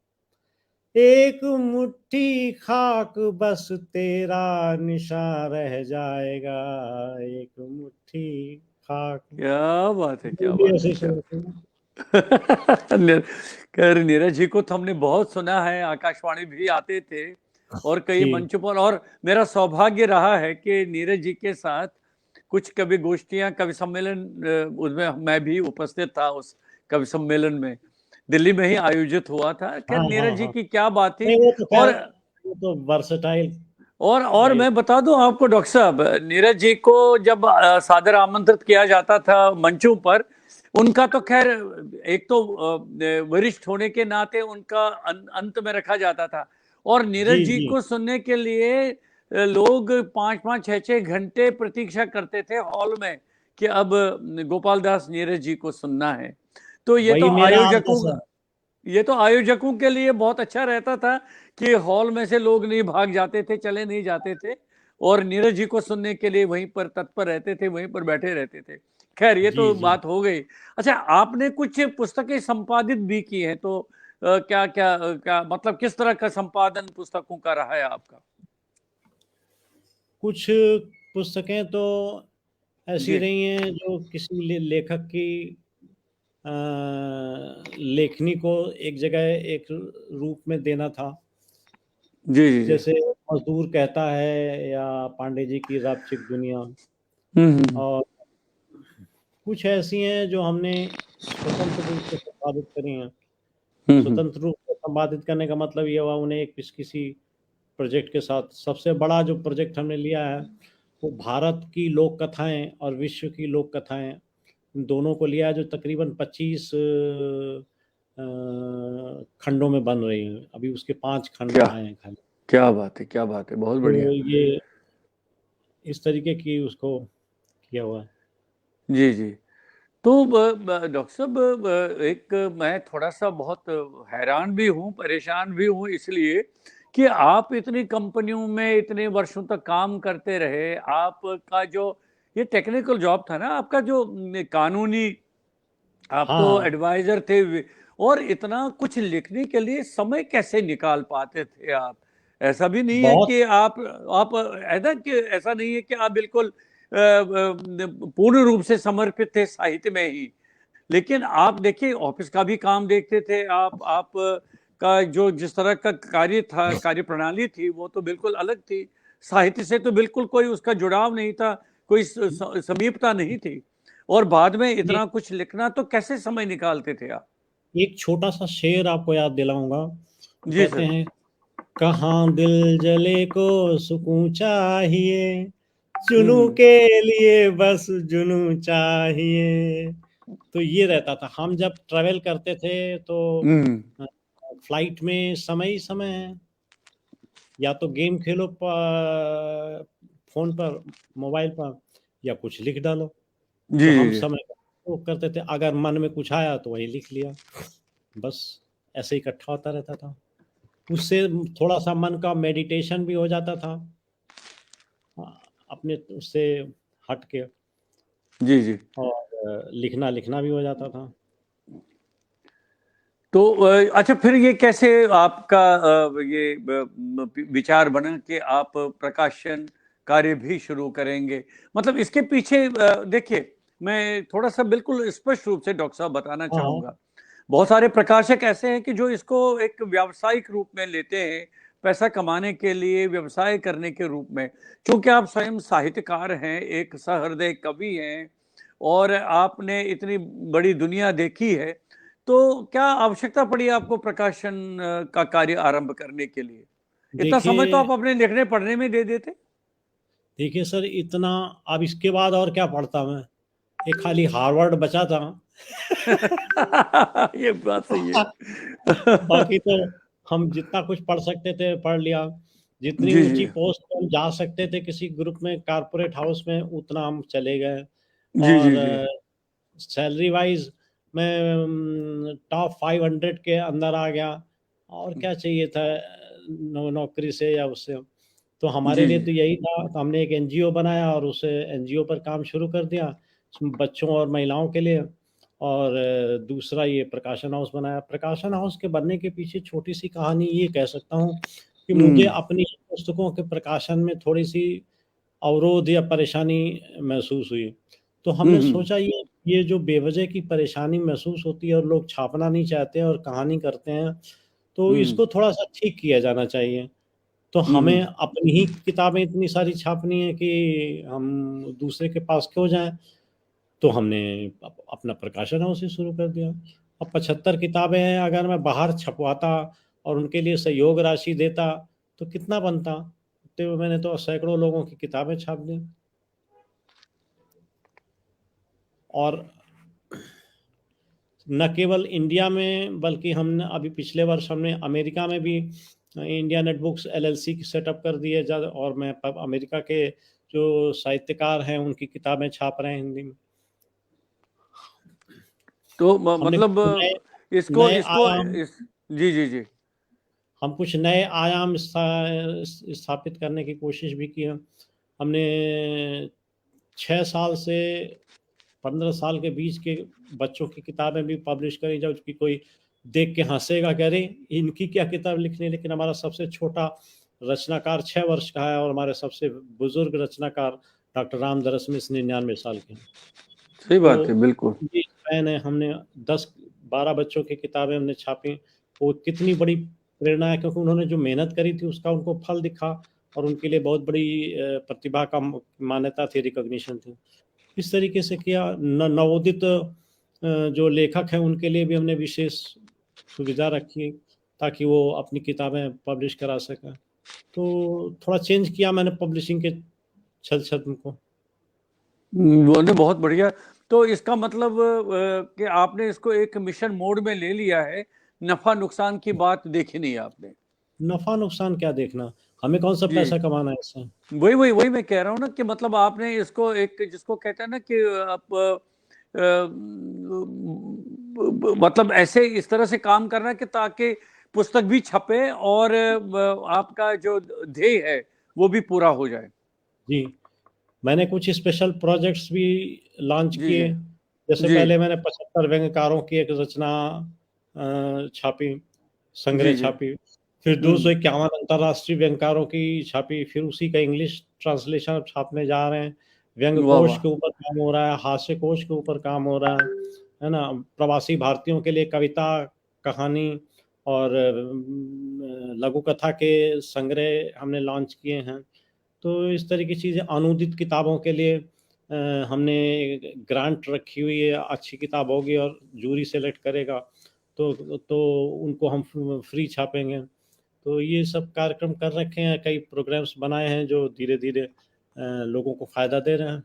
एक मुट्ठी खाक बस तेरा निशान रह जाएगा, एक मुट्ठी खाक। क्या बात है, क्या भी बात है, ऐसे क्या। शेर थे। खैर नीरज जी को तो हमने बहुत सुना है, आकाशवाणी भी आते थे और कई जी मंचों पर। और मेरा सौभाग्य रहा है कि नीरज जी के साथ कुछ कवि गोष्ठियां, कवि सम्मेलन, उसमें मैं भी उपस्थित था। उस कवि सम्मेलन में दिल्ली में ही आयोजित हुआ था। खैर हाँ हाँ नीरज जी हाँ। की क्या बात थी। नहीं वो तो खैर, और वो तो वर्सटाइल और रहे। मैं बता दूं आपको डॉक्टर साहब, नीरज जी को जब सादर आमंत्रित किया जाता था मंचों पर, उनका तो खैर एक तो वरिष्ठ होने के नाते उनका अंत में रखा जाता था। और नीरज जी जी जी को सुनने के लिए लोग 5-5 6-6 घंटे प्रतीक्षा करते थे हॉल में कि अब गोपाल दास नीरज जी को सुनना है। तो वही मेरा हाल था सर। ये तो आयोजकों के लिए बहुत अच्छा रहता था कि हॉल में से लोग नहीं भाग जाते थे, चले नहीं जाते थे, और नीरज जी को सुनने के लिए वहीं पर तत्पर रहते थे, वहीं पर बैठे रहते थे। खैर ये जी तो जी। बात हो गई। अच्छा, आपने कुछ पुस्तकें संपादित भी की हैं, तो क्या क्या क्या मतलब किस तरह का संपादन पुस्तकों का रहा है आपका। कुछ पुस्तकें तो ऐसी जी रही हैं जो किसी लेखक की अ, लेखनी को एक जगह एक रूप में देना था। जी जी जी। जैसे मजदूर कहता है, या पांडे जी की रापचिक दुनिया। हम्म। और कुछ ऐसी हैं जो हमने स्वतंत्र रूप से संपादित करी हैं। हम्म। स्वतंत्र रूप से संपादित करने का मतलब ये हुआ उन्हें एक किसी प्रोजेक्ट के साथ। सबसे बड़ा जो प्रोजेक्ट हमने लिया है वो भारत की लोक कथाएं और विश्व की लोक कथाएं, इन दोनों को लिया है, जो तकरीबन 25 खंडों में बन रही हैं। अभी उसके 5 खंड क्या आए हैं खाली। क्या बात है, क्या बात है, बहुत तो बढ़िया। ये इस तरीके की उसको किया हुआ है। जी जी। तो डॉक्टर साहब, एक मैं थोड़ा-सा बहुत हैरान भी हूँ, परेशान भी हूँ इसलिए कि आप इतनी कंपनियों में इतने वर्षों तक काम करते रहे। आपका जो ये टेक्निकल जॉब था ना, आपका जो कानूनी, आप तो हाँ, एडवाइज़र थे और इतना कुछ लिखने के लिए समय कैसे निकाल पाते थे आप? ऐसा भी नहीं है बहुत कि आप है ना, कि ऐसा नहीं है कि आप बिल्कुल पूर्ण रूप से समर्पित थे साहित्य में ही। लेकिन आप देखिए ऑफिस का भी काम देखते थे आप का जो जिस तरह का कार्य था, कार्यप्रणाली थी, वो तो बिल्कुल अलग थी। साहित्य से तो बिल्कुल कोई उसका जुड़ाव नहीं था, कोई समीपता नहीं थी और बाद में ये इतना कुछ लिखना, तो कैसे समय निकालते थे आप? एक छोटा-सा शेर आपको याद दिलाऊँगा। वो जी कहते सर। हैं, कहाँ दिल जले को सुकून चाहिए, जुनूँ हुँ, के लिए बस जुनूँ चाहिए। तो ये रहता था। हम जब ट्रैवल करते थे तो हुँ, अ, फ्लाइट में समय ही समय है। या तो गेम खेलो फ़ोन पर, मोबाइल पर, या कुछ लिख डालो। जी, तो जी, हम जी। समय का उपयोग करते थे। अगर मन में कुछ आया तो वही लिख लिया। बस ऐसे ही इकट्ठा होता रहता था। उससे थोड़ा-सा मन का मेडिटेशन भी हो जाता था। अपने उससे हट के, जी, जी। और लिखना भी हो जाता था। तो अच्छा, फिर ये कैसे आपका ये विचार बना कि आप प्रकाशन कार्य भी शुरू करेंगे? मतलब इसके पीछे देखिए, मैं थोड़ा-सा बिल्कुल स्पष्ट रूप से डॉक्टर साहब बताना हाँ, हाँ। चाहूँगा। बहुत सारे प्रकाशक ऐसे हैं कि जो इसको एक व्यावसायिक रूप में लेते हैं, पैसा कमाने के लिए, व्यवसाय करने के रूप में। चूँकि आप स्वयं साहित्यकार हैं, एक सहृदय कवि हैं और आपने इतनी बड़ी दुनिया देखी है, तो क्या आवश्यकता पड़ी आपको प्रकाशन का कार्य आरंभ करने के लिए? इतना समय तो देखिए आप अपने लिखने पढ़ने में दे देते। देखिए सर, इतना अब इसके बाद और क्या पढ़ता मैं? एक खाली हार्वर्ड बचा था। ये बात सही है। बाकी तो हम जितना कुछ पढ़ सकते थे पढ़ लिया। जितनी जी, जी। ऊँची पोस्ट पे हम जा सकते थे किसी ग्रुप में, कॉर्पोरेट हाउस में, उतना हम चले गए। जी, और जी, जी। सैलरी वाइज़ मैं टॉप 500 के अंदर आ गया। और क्या चाहिए था नौकरी से या उससे। तो हमारे जी, लिए जी। तो यही था, तो हमने एक एनजीओ बनाया और उस एनजीओ पर काम शुरू कर दिया, उसमें बच्चों और महिलाओं के लिए। और दूसरा ये प्रकाशन हाउस बनाया। प्रकाशन हाउस के बनने के पीछे छोटी-सी कहानी ये कह सकता हूँ कि मुझे हुँ। अपनी पुस्तकों के प्रकाशन में थोड़ी-सी अवरोध या परेशानी महसूस हुई। तो हुँ, हमने हुँ। सोचा ये जो बेवजह की परेशानी महसूस होती है और लोग छापना नहीं चाहते और कहानी करते हैं, तो हुँ, इसको थोड़ा-सा ठीक किया जाना चाहिए। तो हुँ, हमें हुँ। अपनी ही किताबें इतनी सारी छापनी है कि हम दूसरे के पास क्यों जाएँ? तो हमने अपना प्रकाशन हाउस ही शुरू कर दिया। अब 75 किताबें हैं, अगर मैं बाहर छपवाता और उनके लिए सहयोग राशि देता, तो कितना बनता? तो मैंने तो सैकड़ों लोगों की किताबें छाप दी। और न केवल इंडिया में, बल्कि हमने अभी पिछले वर्ष हमने अमेरिका में भी इंडिया नेट बुक्स एलएलसी की सेटअप कर दी है। और मैं अमेरिका के जो साहित्यकार हैं उनकी किताबें छाप रहे हैं हिंदी में। तो हमने मतलब नए इसको नए इसको आयाम इस जी, जी, जी। हम कुछ नए आयाम स्थापित करने की कोशिश भी की है। हमने 6 साल से 15 साल के बीच के बच्चों की किताबें भी पब्लिश करी, जो कि कोई देख के हँसेगा कि अरे! इनकी क्या किताब लिखनी है। लेकिन हमारा सबसे छोटा रचनाकार 6 वर्ष का है और हमारे सबसे बुज़ुर्ग रचनाकार डॉक्टर रामदरस मिश्र 99 साल के हैं। सही तो बात है, बिल्कुल। ये स्पैन है, हमने 10-12 बच्चों की किताबें हमने छापी। वो कितनी बड़ी प्रेरणा है, क्योंकि उन्होंने जो मेहनत करी थी उसका उनको फल दिखा और उनके लिए बहुत बड़ी प्रतिभा का मान्यता थी, रिकॉग्निशन थी। इस तरीके से किया। नवोदित जो लेखक हैं उनके लिए भी हमने विशेष सुविधा रखी ताकि वो अपनी किताबें पब्लिश करा सकें। तो थोड़ा चेंज किया मैंने पब्लिशिंग के छल-छद्म को। वो ना बहुत बढ़िया। तो इसका मतलब कि आपने इसको एक मिशन मोड में ले लिया है, नफ़ा-नुकसान की बात देखी नहीं आपने। नफ़ा-नुकसान क्या देखना? हमें कौन-सा जी। पैसा कमाना है इससे? वही मैं कह रहा हूँ ना कि मतलब आपने इसको एक जिसको कहते हैं ना कि आप मतलब ऐसे इस तरह से काम करना कि ताकि पुस्तक भी छपे और आपका जो ध्येय है वो भी पूरा हो जाए। जी, मैंने कुछ स्पेशल प्रोजेक्ट्स भी लॉन्च जी किए। जी जैसे जी पहले मैंने 75 व्यंग्यकारों की एक रचना छापी, संग्रह जी जी। छापी। फिर हम्म। 251 अंतर्राष्ट्रीय व्यंग्यकारों की छापी। फिर उसी का इंग्लिश ट्रांसलेशन अब छापने जा रहे हैं। व्यंग्य वाह कोश वाह। के ऊपर काम हो रहा है, हास्य कोश के ऊपर काम हो रहा है ना। प्रवासी भारतीयों के लिए कविता, कहानी और लघु कथा के संग्रह हमने लॉन्च किए हैं। तो इस तरह की चीज़ें, अनुदित किताबों के लिए हमने ग्रांट रखी हुई है। अच्छी किताब होगी और जूरी सेलेक्ट करेगा तो उनको हम फ्री छापेंगे। तो ये सब कार्यक्रम कर रखे हैं, कई प्रोग्राम्स बनाए हैं जो धीरे धीरे लोगों को फ़ायदा दे रहे हैं।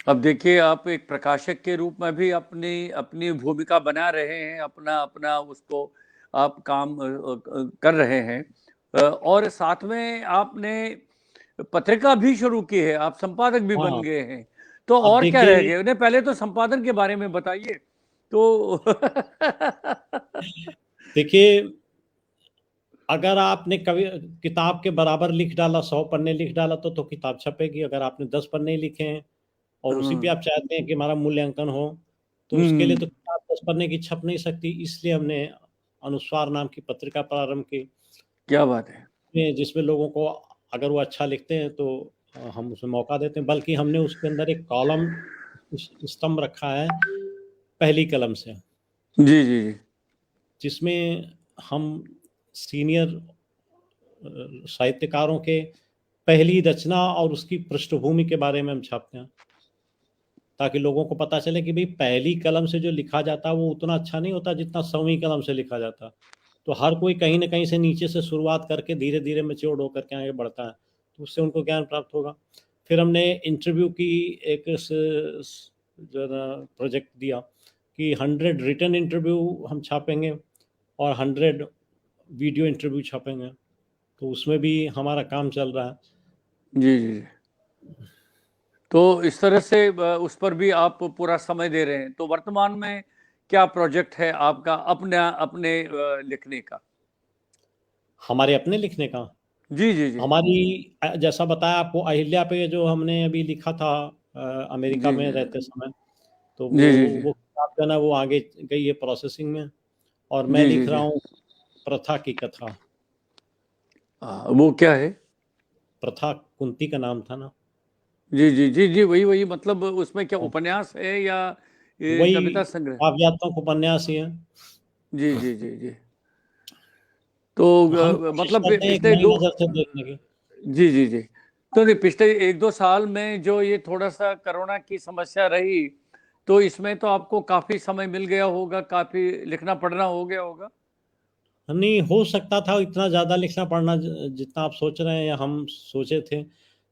अब देखिए, आप एक प्रकाशक के रूप में भी अपनी अपनी भूमिका बना रहे हैं, अपना अपना उसको आप काम कर रहे हैं, और साथ में आपने पत्रिका भी शुरू की है, आप संपादक भी बन हाँ, गए हैं। तो अब और क्या रह देखिए गया? नहीं, पहले तो संपादन के बारे में बताइए। तो देखिए, अगर आपने कभी किताब के बराबर लिख डाला, 100 पन्ने लिख डाला तो किताब छपेगी। अगर आपने 10 पन्ने लिखे हैं और उसी पे हम्म आप चाहते हैं कि हमारा मूल्यांकन हो, तो उसके लिए हम्म, तो किताब 10 पन्ने की छप नहीं सकती। इसलिए हमने अनुस्वार नाम की पत्रिका प्रारंभ की, क्या बात है। जिसमें लोगों को, अगर वो अच्छा लिखते हैं तो हम उसमें मौका देते हैं। बल्कि हमने उसके अंदर एक कॉलम स्तंभ रखा है, पहली कलम से, जी जी जी। जिसमें हम सीनियर साहित्यकारों के पहली रचना और उसकी पृष्ठभूमि के बारे में हम छापते हैं, ताकि लोगों को पता चले कि भाई पहली कलम से जो लिखा जाता है वो उतना अच्छा नहीं होता जितना 100वीं कलम से लिखा जाता। तो हर कोई कहीं ना कहीं से नीचे से शुरुआत करके धीरे धीरे मैच्योर होकर के आगे बढ़ता है, तो उससे उनको ज्ञान प्राप्त होगा। फिर हमने इंटरव्यू की एक जो प्रोजेक्ट दिया कि 100 रिटन इंटरव्यू हम छापेंगे और 100 वीडियो इंटरव्यू छापेंगे। तो उसमें भी हमारा काम चल रहा है। जी जी जी। तो इस तरह से उस पर भी आप पूरा समय दे रहे हैं। तो वर्तमान में क्या प्रोजेक्ट है आपका अपने अपने लिखने का? हमारे अपने लिखने का, जी जी जी हमारी जैसा बताया आपको, अहिल्या पे जो हमने अभी लिखा था अमेरिका जी में जी रहते समय, तो जी जी जी वो किताब जो है ना वो आगे गई है प्रोसेसिंग में। और मैं जी जी लिख रहा जी। हूँ प्रथा की कथा। वो क्या है? प्रथा कुंती का नाम था ना। जी जी जी जी, वही वही, मतलब उसमें क्या हाँ, उपन्यास है या ये वही कविता संग्रह? काव्यात्मक उपन्यास ही है। जी जी जी जी। तो तो हम कोशिश मतलब करते हैं एक पिछले नई दो, नज़र से देखने की। जी जी जी, तो नहीं, पिछले एक दो साल में जो ये थोड़ा सा कोरोना की समस्या रही, तो इसमें तो आपको काफी समय मिल गया होगा, काफी लिखना पढ़ना हो गया होगा। नहीं हो सकता था इतना ज़्यादा लिखना पड़ना जितना आप सोच रहे हैं या हम सोचे थे।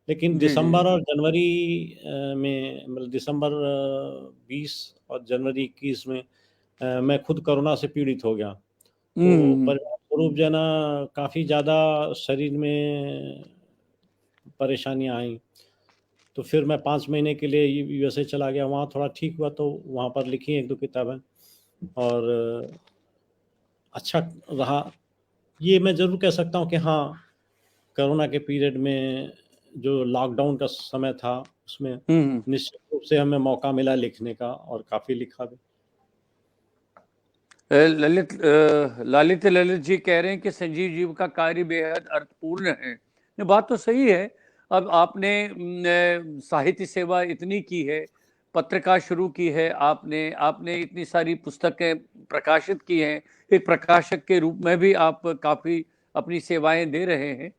लेकिन जी जी जी। दिसंबर और जनवरी में, मतलब दिसंबर 20 और जनवरी 21 में मैं खुद कोरोना से पीड़ित हो गया। तो हम्म। परिणाम स्वरूप जो है ना काफ़ी ज़्यादा शरीर में परेशानियाँ आई। तो फिर मैं 5 महीने के लिए यूएसए चला गया, वहाँ थोड़ा ठीक हुआ तो वहाँ पर लिखी 1-2 किताबें और अच्छा रहा। ये मैं ज़रूर कह सकता हूँ कि हाँ, कोरोना के पीरियड में जो लॉकडाउन का समय था, उसमें हम्म। निश्चित रूप से हमें मौका मिला लिखने का और काफ़ी लिखा भी। ललित ललित जी कह रहे हैं कि संजीव जी का कार्य बेहद अर्थपूर्ण है। ये बात तो सही है। अब आपने साहित्य सेवा इतनी की है, पत्रिका शुरू की है आपने, आपने इतनी सारी पुस्तकें प्रकाशित की हैं, एक प्रकाशक के रूप में भी आप काफ़ी अपनी सेवाएं दे रहे हैं।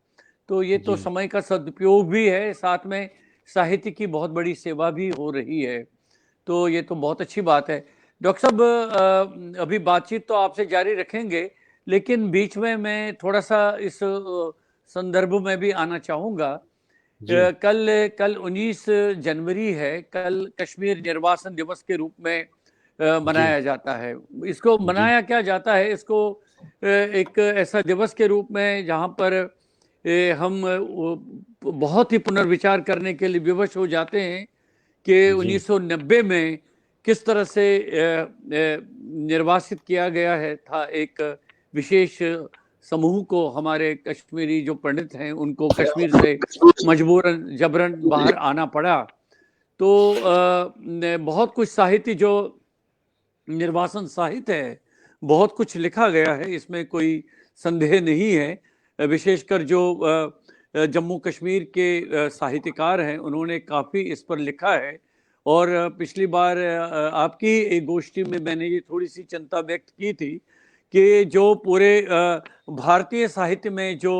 तो ये तो जी, समय का सदुपयोग भी है, साथ में साहित्य की बहुत बड़ी सेवा भी हो रही है। तो ये तो बहुत अच्छी बात है। डॉक्टर साहब, अभी बातचीत तो आपसे जारी रखेंगे, लेकिन बीच में मैं थोड़ा सा इस संदर्भ में भी आना चाहूँगा। जी, कल कल 19 जनवरी है, कल कश्मीर निर्वासन दिवस के रूप में जी, मनाया जाता है। इसको जी, मनाया क्या जाता है? इसको एक ऐसा दिवस के रूप में जहाँ पर हम बहुत ही पुनर्विचार करने के लिए विवश हो जाते हैं कि जी, 1990 में किस तरह से निर्वासित किया गया है था एक विशेष समूह को, हमारे कश्मीरी जो पंडित हैं उनको कश्मीर से मजबूरन जबरन बाहर आना पड़ा। तो बहुत कुछ साहित्य जो निर्वासन साहित्य है, बहुत कुछ लिखा गया है, इसमें कोई संदेह नहीं है। विशेषकर जो जम्मू कश्मीर के साहित्यकार हैं उन्होंने काफ़ी इस पर लिखा है। और पिछली बार आपकी एक गोष्ठी में मैंने ये थोड़ी सी चिंता व्यक्त की थी कि जो पूरे भारतीय साहित्य में जो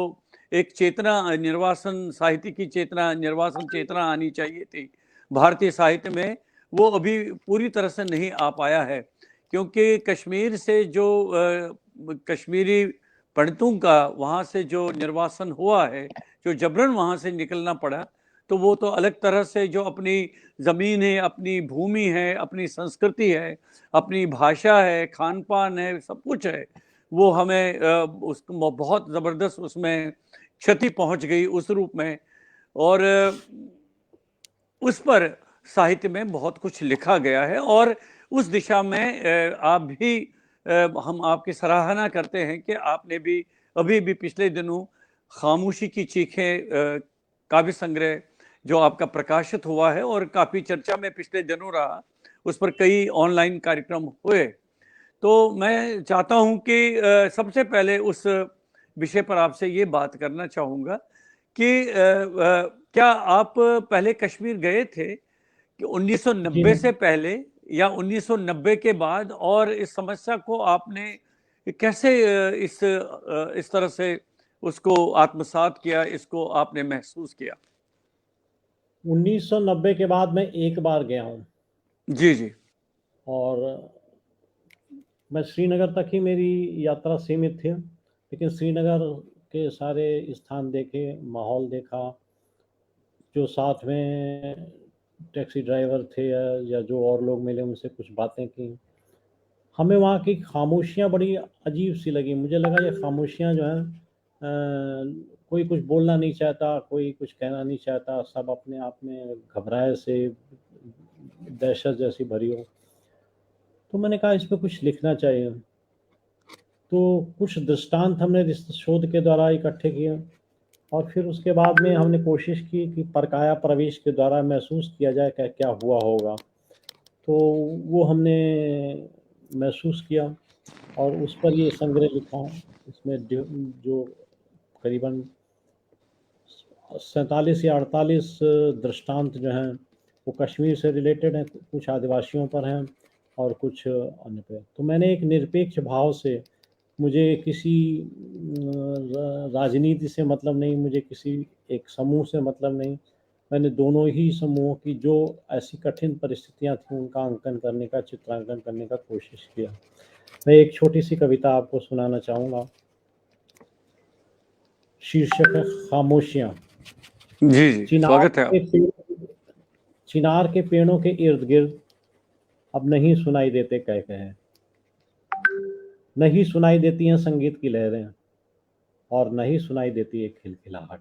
एक चेतना, निर्वासन साहित्य की चेतना, निर्वासन चेतना आनी चाहिए थी भारतीय साहित्य में, वो अभी पूरी तरह से नहीं आ पाया है। क्योंकि कश्मीर से जो कश्मीरी पंडितों का वहाँ से जो निर्वासन हुआ है, जो जबरन वहाँ से निकलना पड़ा, तो वो तो अलग तरह से जो अपनी ज़मीन है, अपनी भूमि है, अपनी संस्कृति है, अपनी भाषा है, खान पान है, सब कुछ है, वो हमें उस बहुत ज़बरदस्त उसमें क्षति पहुँच गई उस रूप में। और उस पर साहित्य में बहुत कुछ लिखा गया है और उस दिशा में आप भी, हम आपकी सराहना करते हैं कि आपने भी अभी भी पिछले दिनों खामोशी की चीखें काव्य संग्रह जो आपका प्रकाशित हुआ है और काफ़ी चर्चा में पिछले दिनों रहा, उस पर कई ऑनलाइन कार्यक्रम हुए। तो मैं चाहता हूं कि सबसे पहले उस विषय पर आपसे ये बात करना चाहूँगा कि क्या आप पहले कश्मीर गए थे कि जी 1990 से पहले या 1990 के बाद, और इस समस्या को आपने कैसे इस तरह से उसको आत्मसात किया, इसको आपने महसूस किया? 1990 के बाद मैं एक बार गया हूँ जी जी। और मैं श्रीनगर तक ही मेरी यात्रा सीमित थी, लेकिन श्रीनगर के सारे स्थान देखे, माहौल देखा, जो साथ में टैक्सी ड्राइवर थे या जो और लोग मिले उनसे कुछ बातें की। हमें वहाँ की खामोशियाँ बड़ी अजीब सी लगी। मुझे लगा ये खामोशियाँ जो हैं, कोई कुछ बोलना नहीं चाहता, कोई कुछ कहना नहीं चाहता, सब अपने आप में घबराए से, दहशत जैसी भरी हो। तो मैंने कहा इस पे कुछ लिखना चाहिए। तो कुछ दृष्टांत हमने इस शोध के द्वारा इकट्ठे किए और फिर उसके बाद में हमने कोशिश की कि परकाया प्रवेश के द्वारा महसूस किया जाए क्या क्या हुआ होगा। तो वो हमने महसूस किया और उस पर ये संग्रह लिखा। इसमें जो करीबन 47 या 48 दृष्टांत जो हैं वो कश्मीर से रिलेटेड हैं, कुछ आदिवासियों पर हैं और कुछ अन्य पे। तो मैंने एक निरपेक्ष भाव से, मुझे किसी राजनीति से मतलब नहीं, मुझे किसी एक समूह से मतलब नहीं, मैंने दोनों ही समूहों की जो ऐसी कठिन परिस्थितियां थी उनका अंकन करने का, चित्रांकन करने का कोशिश किया। मैं एक छोटी सी कविता आपको सुनाना चाहूँगा। शीर्षक है खामोशियाँ। जी जी, चिनार स्वागत है के आप। पेड़ चिनार के पेड़ों के इर्द गिर्द अब नहीं सुनाई देते कह कहे, नहीं सुनाई देती हैं संगीत की लहरें और नहीं सुनाई देती है खिलखिलाहट।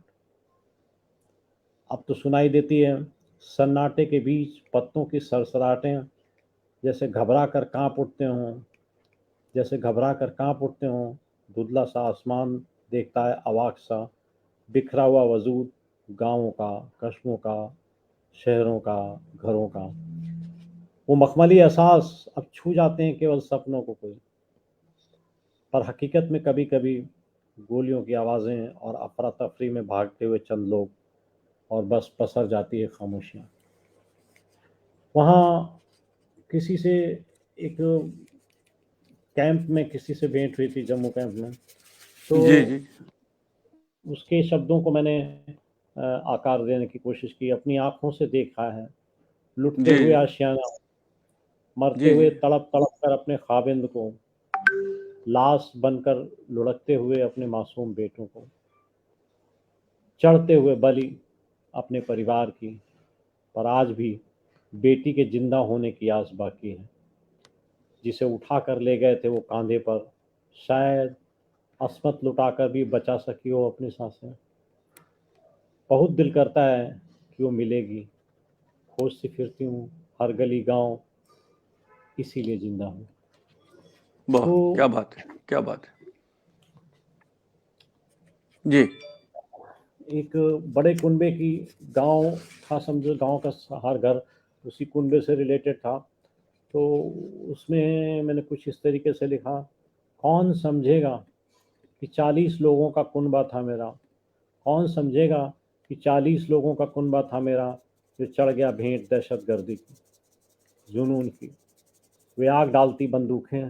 अब तो सुनाई देती है सन्नाटे के बीच पत्तों की सरसराहटें, जैसे घबरा कर कांप उठते हों, जैसे घबरा कर कांप उठते हों। धुंधला सा आसमान देखता है अवाक सा, बिखरा हुआ वजूद गांवों का, कस्बों का, शहरों का, घरों का। वो मखमली एहसास अब छू जाते हैं केवल सपनों को कोई, पर हकीकत में कभी कभी गोलियों की आवाज़ें और अफरा तफरी में भागते हुए चंद लोग, और बस पसर जाती है खामोशियाँ। वहाँ किसी से, एक कैंप में किसी से भेंट हुई थी, जम्मू कैंप में। तो जी जी। उसके शब्दों को मैंने आकार देने की कोशिश की। अपनी आँखों से देखा है लुटते जी हुए जी। आशियाना, मरते जी हुए जी। तड़प तड़प कर अपने ख़ाविंद को, लाश बनकर लुढ़कते हुए अपने मासूम बेटों को, चढ़ते हुए बलि अपने परिवार की। पर आज भी बेटी के जिंदा होने की आस बाकी है। जिसे उठा कर ले गए थे वो कांधे पर, शायद अस्मत लुटाकर भी बचा सकी हो अपनी सांसें। बहुत दिल करता है कि वो मिलेगी। खोजती फिरती हूँ हर गली गांव, इसीलिए जिंदा हूँ। वाह, तो क्या बात है, क्या बात है जी। एक बड़े कुनबे की गांव था, समझो गांव का हर घर उसी कुनबे से रिलेटेड था। तो उसमें मैंने कुछ इस तरीके से लिखा, कौन समझेगा कि 40 लोगों का कुनबा था मेरा, कौन समझेगा कि 40 लोगों का कुनबा था मेरा, जो चढ़ गया भेंट दहशत गर्दी की, जुनून की। वे आग डालती बंदूकें,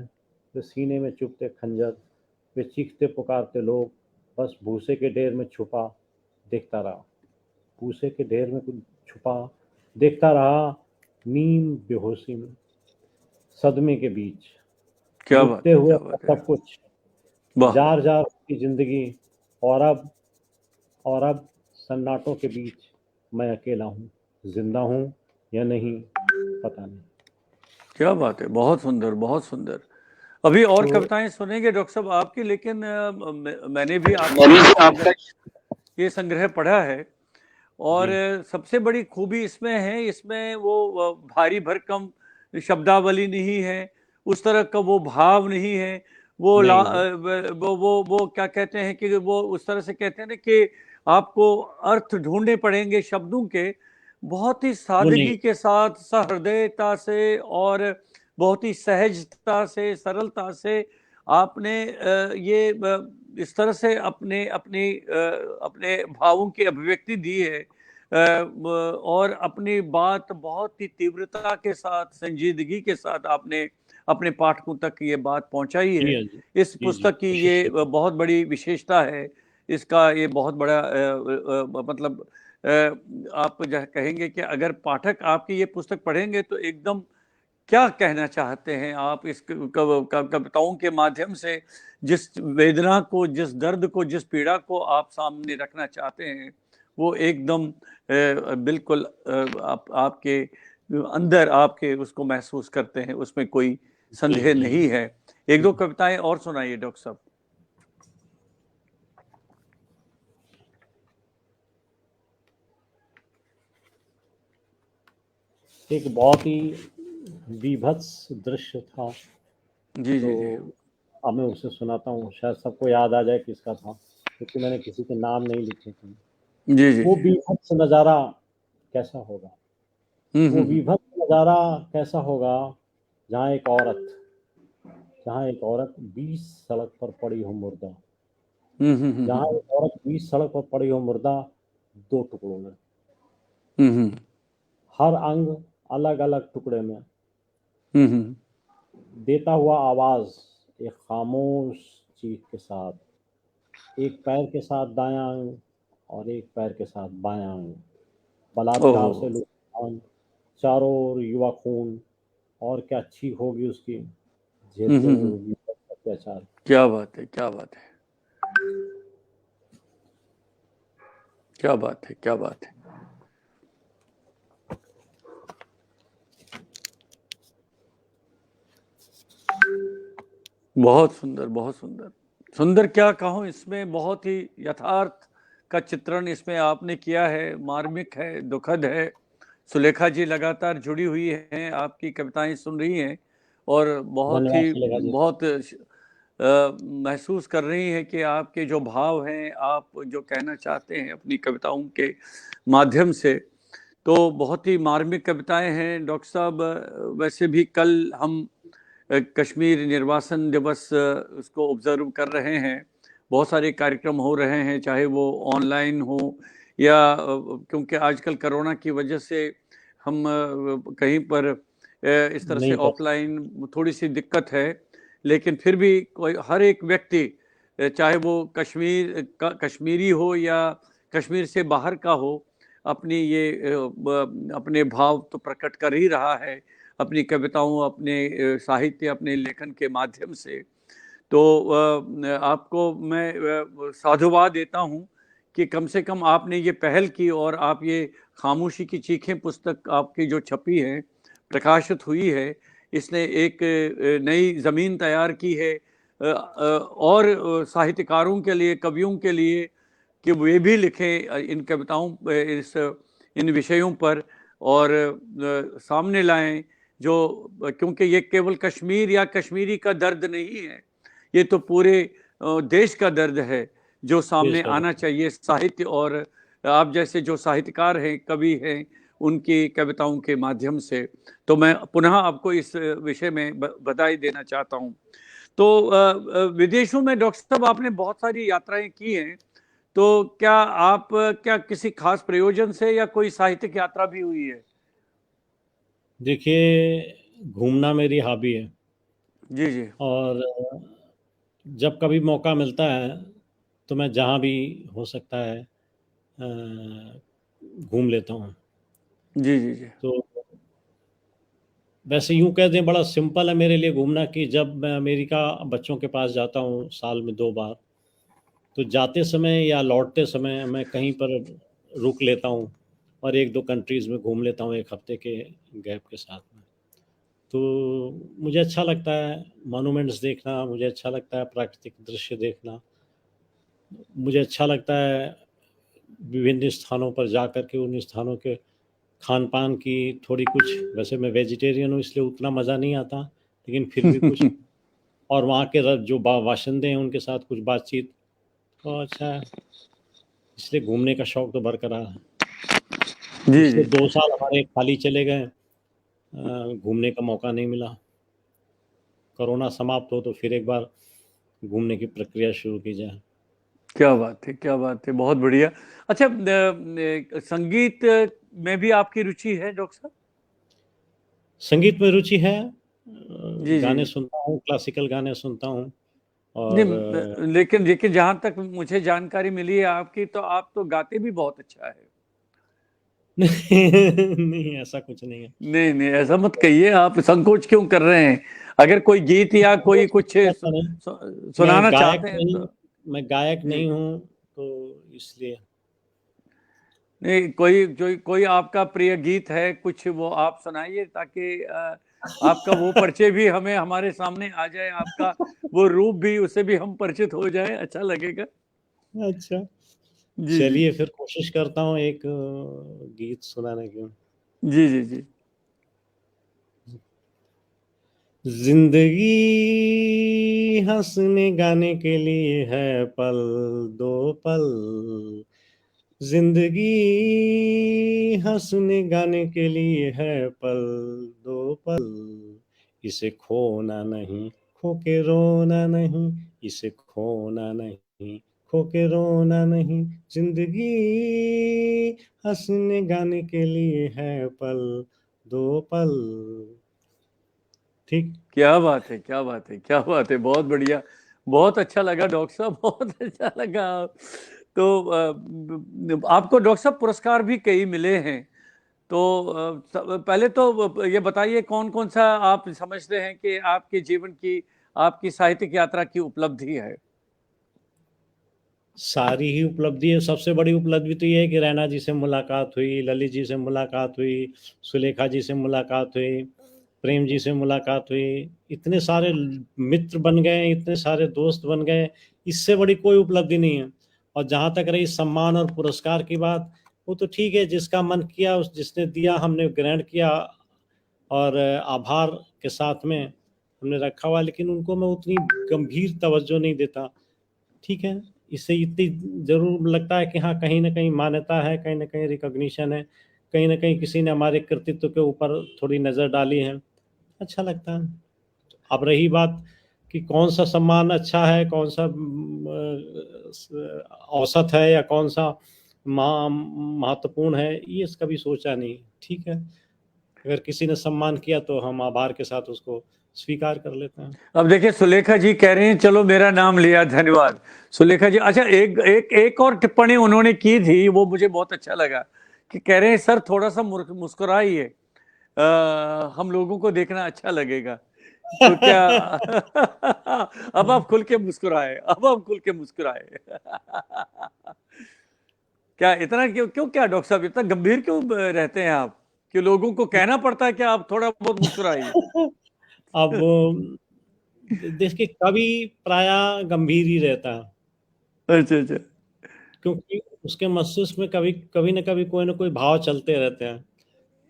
वे सीने में चुभते खंजर, वे चीखते पुकारते लोग, बस भूसे के ढेर में छुपा देखता रहा। भूसे के ढेर में कुछ छुपा देखता रहा, नींद बेहोशी में, सदमे के बीच, क्या बात लुटते है, हुए क्या बात है। सब कुछ, वाह, जार जार की जिंदगी। और अब सन्नाटों के बीच मैं अकेला हूँ, जिंदा हूँ या नहीं पता नहीं। क्या बात है, बहुत सुंदर, बहुत सुंदर। अभी और तो कविताएं सुनेंगे डॉक्टर साहब आपकी, लेकिन मैंने भी आपका ये संग्रह पढ़ा है। और जी सबसे बड़ी खूबी इसमें है, इसमें वो भारी भरकम शब्दावली नहीं है, उस तरह का वो भाव नहीं है। वो नहीं नहीं वो क्या कहते हैं कि वो उस तरह से कहते हैं ना कि आपको अर्थ ढूंढने पड़ेंगे शब्दों के। बहुत ही वो नहीं। सादगी के साथ, सहृदयता से और बहुत ही सहजता से, सरलता से आपने ये इस तरह से अपने अपनी अपने भावों की अभिव्यक्ति दी है। और अपनी बात बहुत ही तीव्रता के साथ, संजीदगी के साथ आपने अपने पाठकों तक ये बात पहुंचाई जी है। हाँ जी। इस जी जी, पुस्तक की कोशिश ये करते बहुत बड़ी विशेषता है। इसका ये बहुत बड़ा मतलब आप जो कहेंगे कि अगर पाठक आपकी ये पुस्तक पढ़ेंगे तो एकदम क्या कहना चाहते हैं आप इस कविताओं के माध्यम से, जिस वेदना को, जिस दर्द को, जिस पीड़ा को आप सामने रखना चाहते हैं, वो एकदम बिल्कुल आप आपके अंदर आपके उसको महसूस करते हैं, उसमें कोई जी संदेह जी। नहीं है। एक दो कविताएं और सुनाइए डॉक्टर साहब। एक बहुत ही बीभत्स दृश्य था, जी तो जी जी अब मैं उसे सुनाता हूँ, शायद सबको याद आ जाए किसका था, क्योंकि मैंने किसी के नाम नहीं लिखे थे। जी जी वो जी। बीभत्स नज़ारा कैसा होगा, वो हम्म। बीभत्स नज़ारा कैसा होगा, जहाँ एक औरत जहाँ एक औरत 20 सड़क पर पड़ी हो मुर्दा, जहाँ हम्म। एक औरत 20 सड़क पर पड़ी हो मुर्दा, दो टुकड़ों में, हम्म। हर अंग अलग अलग टुकड़े में, हम्म। देता हुआ आवाज एक खामोश चीख के साथ, एक पैर के साथ दायां अंग और एक पैर के साथ बायां अंग, बलात्कार से ओह, लुभान, चारों ओर युवा खून, और क्या चीख होगी उसकी, झेलते हुए हम्म। होगी अत्याचार। क्या बात है, क्या बात है, क्या बात है, क्या बात है। बहुत सुंदर, बहुत सुंदर। सुंदर क्या कहूँ, इसमें बहुत ही यथार्थ का चित्रण इसमें आपने किया है, मार्मिक है, दुखद है। सुलेखा जी लगातार जुड़ी हुई हैं, आपकी कविताएं सुन रही हैं और बहुत धन्यवाद ही सुलेखा जी। बहुत महसूस कर रही हैं कि आपके जो भाव हैं, आप जो कहना चाहते हैं अपनी कविताओं के माध्यम से, तो बहुत ही मार्मिक कविताएं हैं डॉक्टर साहब। वैसे भी कल हम कश्मीर निर्वासन दिवस उसको ऑब्जर्व कर रहे हैं। बहुत सारे कार्यक्रम हो रहे हैं, चाहे वो ऑनलाइन हो या क्योंकि आजकल कोरोना की वजह से हम कहीं पर इस तरह से नहीं कर सकते। ऑफलाइन थोड़ी सी दिक्कत है। लेकिन फिर भी कोई हर एक व्यक्ति चाहे वो कश्मीरी हो या कश्मीर से बाहर का हो, अपनी ये अपने भाव तो प्रकट कर ही रहा है अपनी कविताओं, अपने साहित्य, अपने लेखन के माध्यम से। तो आपको मैं साधुवाद देता हूँ कि कम से कम आपने ये पहल की और आप ये खामोशी की चीखें पुस्तक आपकी जो छपी है, प्रकाशित हुई है, इसने एक नई ज़मीन तैयार की है और साहित्यकारों के लिए, कवियों के लिए, कि वे भी लिखें इन कविताओं इन विषयों पर और सामने लाएं, क्योंकि ये केवल कश्मीर या कश्मीरी का दर्द नहीं है, ये तो पूरे देश का दर्द है जो सामने आना चाहिए साहित्य और आप जैसे जो साहित्यकार हैं, कवि हैं, उनकी कविताओं के माध्यम से। तो मैं पुनः आपको इस विषय में बधाई देना चाहता हूँ। तो विदेशों में डॉक्टर साहब आपने बहुत सारी यात्राएं की हैं, तो क्या किसी खास प्रयोजन से या कोई साहित्यिक यात्रा भी हुई है? देखिए, घूमना मेरी हॉबी है जी जी। और जब कभी मौका मिलता है तो मैं जहाँ भी हो सकता है घूम लेता हूँ। जी जी जी। तो वैसे यूँ कह दें, बड़ा सिंपल है मेरे लिए घूमना कि जब मैं अमेरिका बच्चों के पास जाता हूँ साल में 2 बार, तो जाते समय या लौटते समय मैं कहीं पर रुक लेता हूँ और 1-2 कंट्रीज़ में घूम लेता हूँ 1 हफ्ते के गैप के साथ में। तो मुझे अच्छा लगता है मॉन्यूमेंट्स देखना, मुझे अच्छा लगता है प्राकृतिक दृश्य देखना। मुझे अच्छा लगता है विभिन्न स्थानों पर जाकर के उन स्थानों के खान-पान की थोड़ी कुछ, वैसे मैं वेजिटेरियन हूँ इसलिए उतना मज़ा नहीं आता, लेकिन फिर भी कुछ, और वहाँ के जो बाशिंदे हैं उनके साथ कुछ बातचीत, तो अच्छा है। इसलिए घूमने का शौक तो बरकरार है। जी पिछले जी। 2 साल हमारे खाली चले गए, घूमने का मौका नहीं मिला। कोरोना समाप्त हो तो फिर एक बार घूमने की प्रक्रिया शुरू की जाए। क्या बात है, क्या बात है, बहुत बढ़िया। अच्छा, संगीत में भी आपकी रुचि है डॉक्टर साहब? संगीत में रुचि है, जी जी गाने जी। सुनता हूँ, क्लासिकल गाने सुनता हूँ नहीं, और लेकिन लेकिन जहां तक मुझे जानकारी मिली है आपकी, तो आप तो गाते भी बहुत अच्छा है। नहीं, ऐसा कुछ नहीं है। नहीं नहीं, ऐसा मत कहिए, आप संकोच क्यों कर रहे हैं? अगर कोई गीत या कोई कुछ ऐसा नहीं, सुनाना चाहते हैं तो। मैं गायक जी। नहीं हूँ, तो इसलिए। नहीं, कोई आपका प्रिय गीत है कुछ, वो आप सुनाइए ताकि आपका वो परिचय भी हमें हमारे सामने आ जाए, आपका वो रूप भी, उससे भी हम परिचित हो जाए, अच्छा लगेगा। अच्छा, जी जी चलिए फिर कोशिश करता हूँ एक गीत सुनाने की। जी जी जी। जिंदगी हंसने गाने के लिए है पल, 2 पल। जिंदगी हंसने गाने के लिए है पल, 2 पल। इसे खोना नहीं, खो के रोना नहीं, इसे खोना नहीं, खो के रोना नहीं। जिंदगी हंसने गाने के लिए है पल, 2 पल। ठीक। क्या बात है, क्या बात है, क्या बात है, बहुत बढ़िया, बहुत अच्छा लगा डॉक्टर साहब, बहुत अच्छा लगा। तो आपको डॉक्टर साहब पुरस्कार भी कई मिले हैं, तो पहले तो ये बताइए कौन कौन सा आप समझते हैं कि आपके जीवन की, आपकी साहित्यिक यात्रा की उपलब्धि है? सारी ही उपलब्धि है। सबसे बड़ी उपलब्धि तो ये है कि रैना जी से मुलाकात हुई, ललित जी से मुलाकात हुई, सुलेखा जी से मुलाकात हुई, प्रेम जी से मुलाकात हुई। इतने सारे मित्र बन गए, इतने सारे दोस्त बन गए, इससे बड़ी कोई उपलब्धि नहीं है। और जहाँ तक रही सम्मान और पुरस्कार की बात, वो तो ठीक है, जिसका मन किया उस जिसने दिया हमने ग्रहण किया और आभार के साथ में हमने रखा हुआ, लेकिन उनको मैं उतनी गंभीर तवज्जो नहीं देता। ठीक है, इससे इतनी ज़रूर लगता है कि हाँ, कहीं न कहीं मान्यता है, कहीं न कहीं रिकॉग्निशन है, कहीं न कहीं किसी ने हमारे कृतित्व के ऊपर थोड़ी नज़र डाली है, अच्छा लगता है। अब रही बात कि कौन-सा सम्मान अच्छा है, कौन-सा औसत है या कौन-सा महत्वपूर्ण है, ये कभी सोचा नहीं। ठीक है, अगर किसी ने सम्मान किया तो हम आभार के साथ उसको स्वीकार कर लेते हैं। अब देखिए, सुलेखा जी कह रही हैं चलो मेरा नाम लिया, धन्यवाद सुलेखा जी। अच्छा, एक और टिप्पणी उन्होंने की थी, वो मुझे बहुत अच्छा लगा, कि कह रहे हैं सर थोड़ा सा मुस्कुराइए, हम लोगों को देखना अच्छा लगेगा। तो क्या अब आप खुल के मुस्कुराए, अब आप खुल के मुस्कुराए। क्या इतना क्यों क्यों क्या डॉक्टर साहब, इतना गंभीर क्यों रहते हैं आप, कि लोगों को कहना पड़ता है कि आप थोड़ा बहुत मुस्कुराइए? अब देखिए, कवि प्रायः गंभीर ही रहता है, अच्छा अच्छा। क्योंकि उसके मस्तिष्क में कभी कभी न कभी कोई न कोई भाव चलते रहते हैं।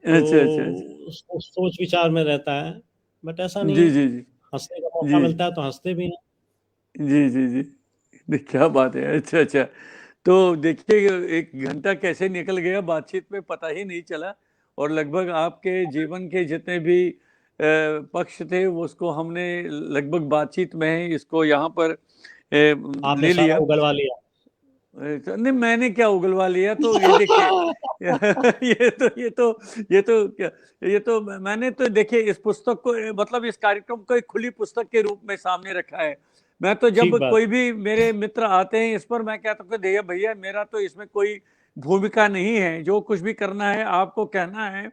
अच्छा, अच्छा, अच्छा। तो सोच विचार में रहता है, बट ऐसा नहीं जी, है, जी, जी। हँसने का मौका जी। मिलता है तो हँसते भी हैं। जी, जी, जी। नहीं, क्या बात है! अच्छा, अच्छा। तो देखिए, 1 घंटा कैसे निकल गया बातचीत में पता ही नहीं चला और लगभग आपके जीवन के जितने भी पक्ष थे वो उसको हमने लगभग बातचीत में ही इसको यहाँ पर आपने ले सारा लिया। उगलवा लिया। तो नहीं, मैंने क्या उगलवा लिया, तो ये देखिए ये तो क्या, ये तो मैंने तो देखिए इस पुस्तक को मतलब इस कार्यक्रम को एक खुली पुस्तक के रूप में सामने रखा है। मैं तो जब ठीक बात। कोई भी मेरे मित्र आते हैं इस पर मैं कहता हूँ कि देखिए भैया, मेरा तो इसमें कोई भूमिका नहीं है, जो कुछ भी करना है आपको कहना है,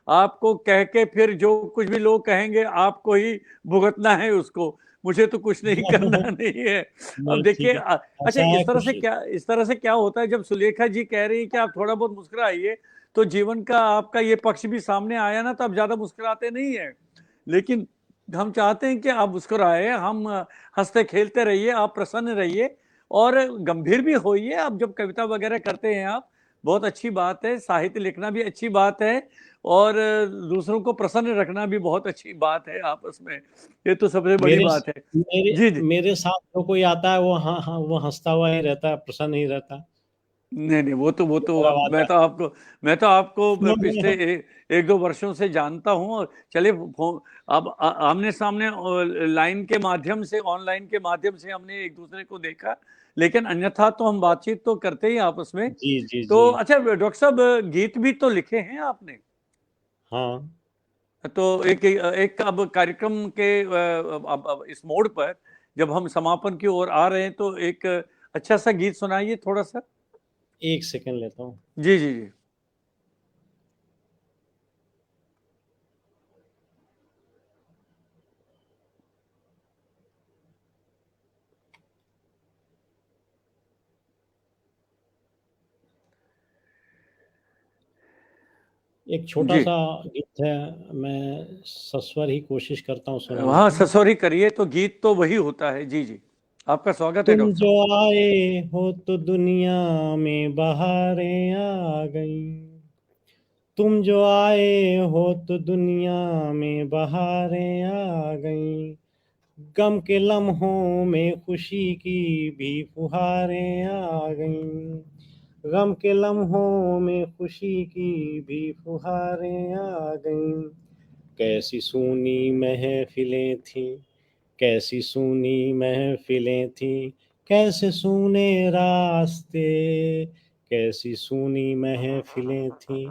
आपको कह के फिर जो कुछ भी लोग कहेंगे आपको ही भुगतना है उसको, मुझे तो कुछ नहीं करना नहीं है। अब नहीं, देखिए ठीक है। अच्छा, ऐसा है कुछ। इस तरह से क्या होता है जब सुलेखा जी कह रही है कि आप थोड़ा बहुत मुस्कुराइए, तो जीवन का आपका ये पक्ष भी सामने आया ना, तो आप ज्यादा मुस्कुराते नहीं है, लेकिन हम चाहते हैं कि आप मुस्कुराए, हम हंसते खेलते रहिए, आप प्रसन्न रहिए और गंभीर भी होइए। आप जब कविता वगैरह करते हैं आप, बहुत अच्छी बात है, साहित्य लिखना भी अच्छी बात है और दूसरों को प्रसन्न रखना भी बहुत अच्छी बात है आपस में, ये तो सबसे बड़ी मेरे बात है। मेरे जी, जी। मेरे साथ जो कोई आता है वो हाँ हाँ वो हंसता हुआ ही रहता है, प्रसन्न ही रहता है। नहीं, नहीं, वो ये तो मेरा अब वादा मैं तो आपको पिछले है। 1-2 वर्षों से जानता हूँ और चलिए अब आमने-सामने लाइन के माध्यम से, ऑनलाइन के माध्यम से हमने एक-दूसरे को देखा, लेकिन अन्यथा तो हम बातचीत तो करते ही आपस में। जी, जी, जी। तो अच्छा डॉक्टर साहब, गीत भी तो लिखे हैं आपने? हाँ, तो एक अब कार्यक्रम के अब इस मोड़ पर जब हम समापन की ओर आ रहे हैं तो एक अच्छा-सा गीत सुनाइए थोड़ा-सा। 1 सेकंड लेता हूँ। जी, जी, जी। एक जी। छोटा-सा गीत है, मैं सस्वर ही कोशिश करता हूँ सुनाने हाँ, की। ससुरी करिए तो गीत तो वही होता है। जी, जी। आपका स्वागत है तुम डॉक्टर जो साहब। आए हो तो दुनिया में बहारें आ गईं। तुम जो आए हो तो दुनिया में बहारें आ गईं। गम के लम्हों में खुशी की भी फुहारें आ गईं। गम के लम्हों में खुशी की भी फुहारें आ गईं। कैसी सूनी महफिलें थीं, कैसी सूनी महफिलें थीं, कैसे सूने रास्ते, कैसी सूनी महफिलें थीं,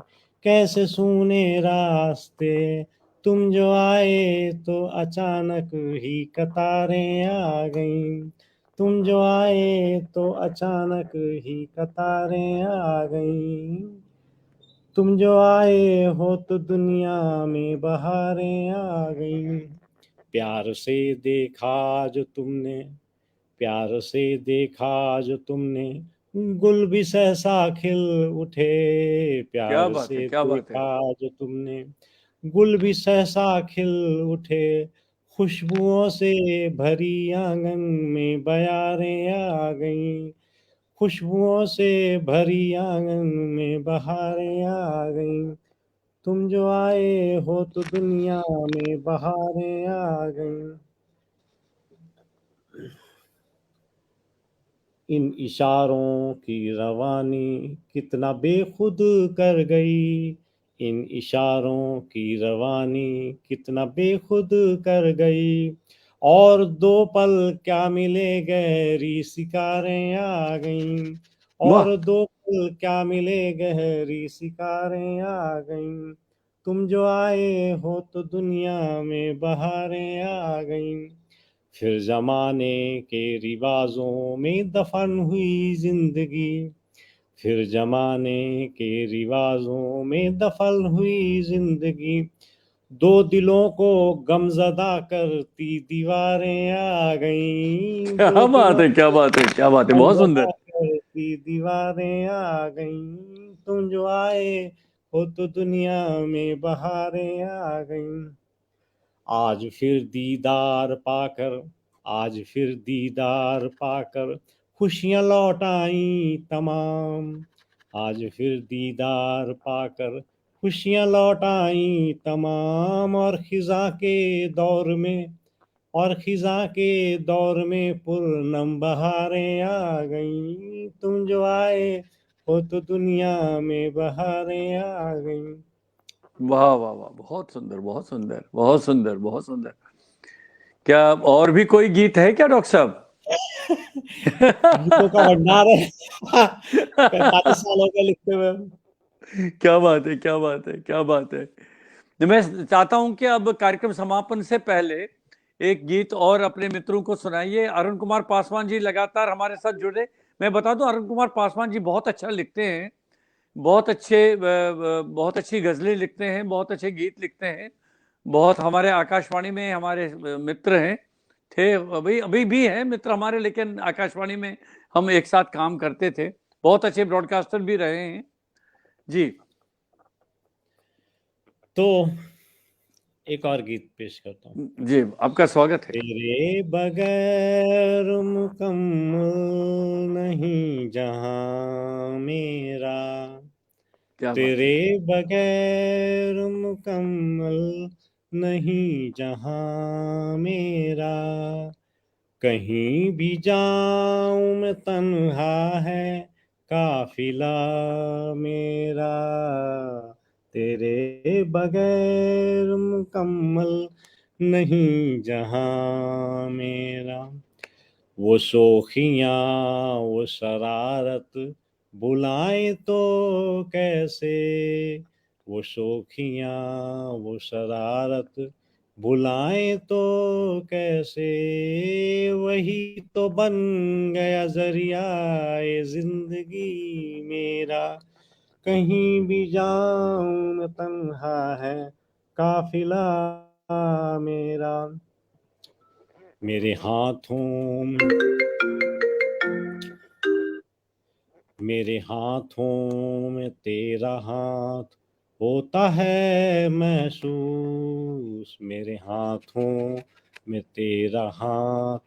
कैसे सूने रास्ते। तुम जो आए तो अचानक ही कतारें आ गईं। तुम जो आए तो अचानक ही कतारें आ गईं। तुम जो आए हो तो दुनिया में बहारें आ गईं। प्यार से देखा जो तुमने, प्यार से देखा जो तुमने, गुल भी सहसा खिल उठे। क्या प्यार बात है, से क्या बात है। देखा जो तुमने, गुल भी सहसा खिल उठे। खुशबुओं से भरी आंगन में बयारें आ गईं। खुशबुओं से भरी आंगन में बहारें आ गईं। तुम जो आए हो तो दुनिया में बहारें आ गईं। इन इशारों की रवानी कितना बेखुद कर गई। इन इशारों की रवानी कितना बेखुद कर गई। और 2 पल क्या मिले गहरी शिकारें आ गईं। वाह! और 2 पल क्या मिले गहरी शिकारें आ गईं। तुम जो आए हो तो दुनिया में बहारें आ गईं। फिर जमाने के रिवाजों में दफन हुई जिंदगी। फिर जमाने के रिवाजों में दफन हुई जिंदगी। 2 दिलों को गमजदा करती दीवारें आ गईं। क्या 2 बात दिलों है, क्या को बात है, क्या बात है, बहुत गमजदा सुंदर। करती दीवारें आ गईं। तुम जो आए हो तो दुनिया में बहारें आ गईं। आज फिर दीदार पाकर, आज फिर दीदार पाकर खुशियाँ लौट आई तमाम। आज फिर दीदार पाकर खुशियां लौट आई तमाम, और खिजा के दौर में पूर्णम बहारें आ गईं। तुम जो आए हो तो दुनिया में बहारें आ गईं। वाह वाह वाह, बहुत सुंदर, बहुत सुंदर, बहुत सुंदर, बहुत सुंदर। क्या और भी कोई गीत है क्या डॉक्टर साहब? गीतों का भंडार है। 45 साल हो गए लिखते हुए। क्या बात है, क्या बात है, क्या बात है। तो मैं चाहता हूं कि अब कार्यक्रम समापन से पहले एक गीत और अपने मित्रों को सुनाइए। अरुण कुमार पासवान जी लगातार हमारे साथ जुड़े। मैं बता दूं, अरुण कुमार पासवान जी बहुत अच्छा लिखते हैं, बहुत अच्छी गजलें लिखते हैं, बहुत अच्छे गीत लिखते हैं। बहुत हमारे आकाशवाणी में हमारे मित्र हैं, थे, अभी अभी भी हैं मित्र हमारे, लेकिन आकाशवाणी में हम एक साथ काम करते थे। बहुत अच्छे ब्रॉडकास्टर भी रहे हैं जी। तो एक और गीत पेश करता हूँ। जी, आपका स्वागत है। तेरे बगैर मुकम्मल नहीं जहां मेरा, क्या बात है। तेरे बगैर मुकम्मल नहीं जहां मेरा। कहीं भी जाऊं मैं तन्हा है काफिला मेरा, तेरे बगैर मुकम्मल नहीं जहां मेरा। वो शोखियाँ वो शरारत बुलाए तो कैसे, वो शोखियाँ वो शरारत बुलाए तो कैसे, वही तो बन गया जरिया ये जिंदगी मेरा। कहीं भी जाऊं मैं तन्हा है काफिला मेरा। मेरे हाथों मेरे हाथों में तेरा हाथ होता है महसूस, मेरे हाथों में तेरा हाथ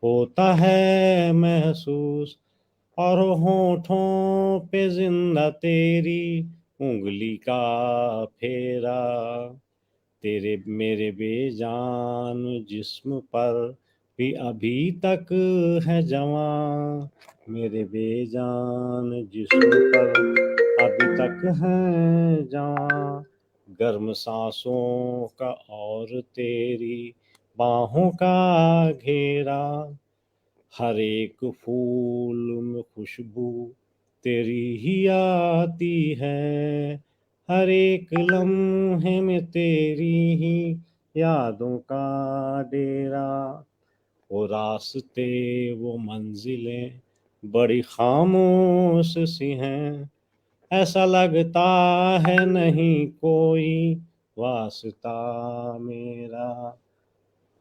होता है महसूस, और होठों पे जिंदा तेरी उंगली का फेरा। तेरे मेरे बेजान जिस्म पर भी अभी तक है जवां, मेरे बेजान जिस्म पर अभी तक है जवां। गर्म सांसों का और तेरी बाहों का घेरा, हर एक फूल में खुशबू तेरी ही आती है, हर एक लम्हे में तेरी ही यादों का डेरा। वो रास्ते वो मंजिलें बड़ी खामोश सी हैं, ऐसा लगता है नहीं कोई वास्ता मेरा।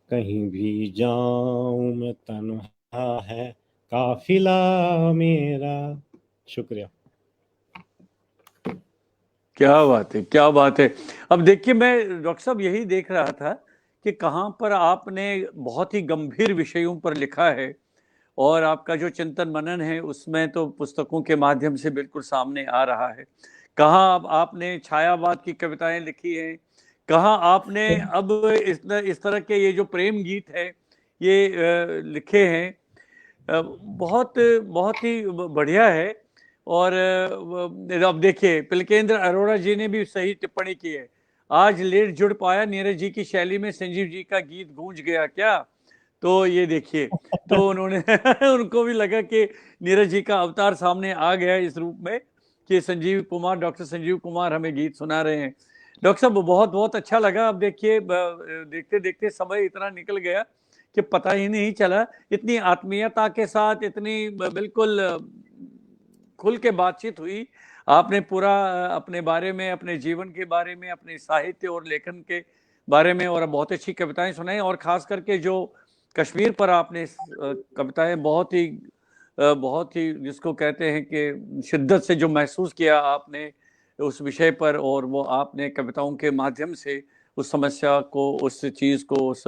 कहीं भी जाऊं मैं तन्हा है काफिला मेरा। शुक्रिया। क्या बात है, क्या बात है। अब देखिए, मैं डॉक्टर साहब यही देख रहा था कि कहाँ पर आपने बहुत ही गंभीर विषयों पर लिखा है, और आपका जो चिंतन मनन है उसमें तो पुस्तकों के माध्यम से बिल्कुल सामने आ रहा है। कहाँ अब आपने छायावाद की कविताएं लिखी हैं, कहाँ आपने अब इस तरह के ये जो प्रेम गीत है ये लिखे हैं। बहुत बहुत ही बढ़िया है। और अब देखिए, पिलकेंद्र अरोड़ा जी ने भी सही टिप्पणी की है। आज लेट जुड़ पाया नीरज जी की शैली में संजीव जी का गीत गूंज गया क्या। तो ये देखिए, तो उन्होंने उनको भी लगा कि नीरज जी का अवतार सामने आ गया इस रूप में कि संजीव कुमार, डॉक्टर संजीव कुमार हमें गीत सुना रहे हैं। डॉक्टर साहब बहुत बहुत अच्छा लगा। अब देखिए, देखते देखते समय इतना निकल गया कि पता ही नहीं चला। इतनी आत्मीयता के साथ, इतनी बिल्कुल खुल के बातचीत हुई। आपने पूरा अपने बारे में, अपने जीवन के बारे में, अपने साहित्य और लेखन के बारे में और बहुत अच्छी कविताएं सुनाई, और खास करके जो कश्मीर पर आपने कविताएं बहुत ही जिसको कहते हैं कि शिद्दत से जो महसूस किया आपने उस विषय पर, और वो आपने कविताओं के माध्यम से उस समस्या को, उस चीज़ को, उस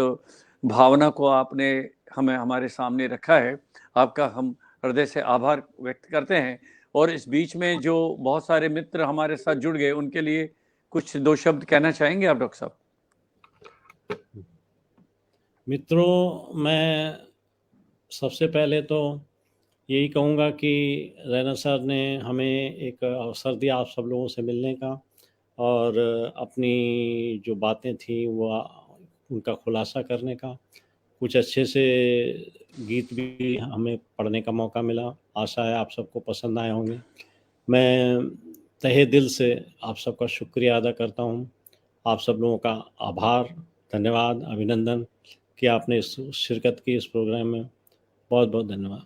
भावना को आपने हमें हमारे सामने रखा है। आपका हम हृदय से आभार व्यक्त करते हैं। और इस बीच में जो बहुत सारे मित्र हमारे साथ जुड़ गए, उनके लिए कुछ दो शब्द कहना चाहेंगे आप डॉक्टर साहब? मित्रों, मैं सबसे पहले तो यही कहूँगा कि रैना सर ने हमें एक अवसर दिया आप सब लोगों से मिलने का, और अपनी जो बातें थी वो उनका खुलासा करने का। कुछ अच्छे से गीत भी हमें पढ़ने का मौका मिला। आशा है आप सबको पसंद आए होंगे। मैं तहे दिल से आप सबका शुक्रिया अदा करता हूँ। आप सब लोगों का आभार, धन्यवाद, अभिनंदन कि आपने इस शिरकत की इस प्रोग्राम में। बहुत बहुत धन्यवाद।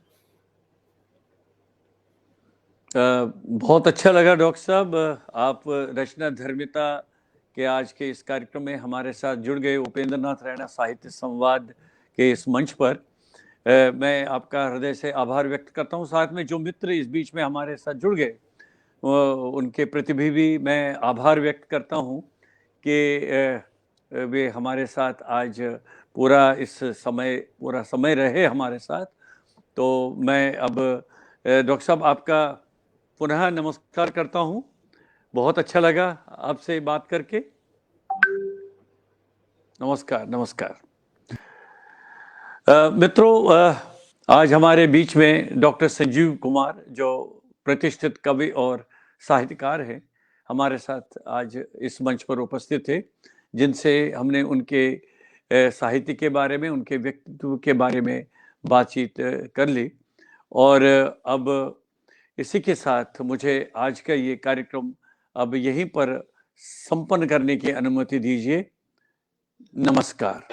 बहुत अच्छा लगा डॉक्टर साहब, आप रचना धर्मिता के आज के इस कार्यक्रम में हमारे साथ जुड़ गए, उपेंद्र नाथ रैना साहित्य संवाद के इस मंच पर। मैं आपका हृदय से आभार व्यक्त करता हूं। साथ में जो मित्र इस बीच में हमारे साथ जुड़ गए उनके प्रति भी मैं आभार व्यक्त करता हूं कि वे हमारे साथ आज पूरा समय रहे हमारे साथ। तो मैं अब डॉक्टर साहब आपका पुनः नमस्कार करता हूं। बहुत अच्छा लगा आपसे बात करके। नमस्कार नमस्कार। मित्रों, आज हमारे बीच में डॉक्टर संजीव कुमार, जो प्रतिष्ठित कवि और साहित्यकार हैं, हमारे साथ आज इस मंच पर उपस्थित थे, जिनसे हमने उनके साहित्य के बारे में, उनके व्यक्तित्व के बारे में बातचीत कर ली। और अब इसी के साथ मुझे आज का ये कार्यक्रम अब यहीं पर संपन्न करने की अनुमति दीजिए। नमस्कार।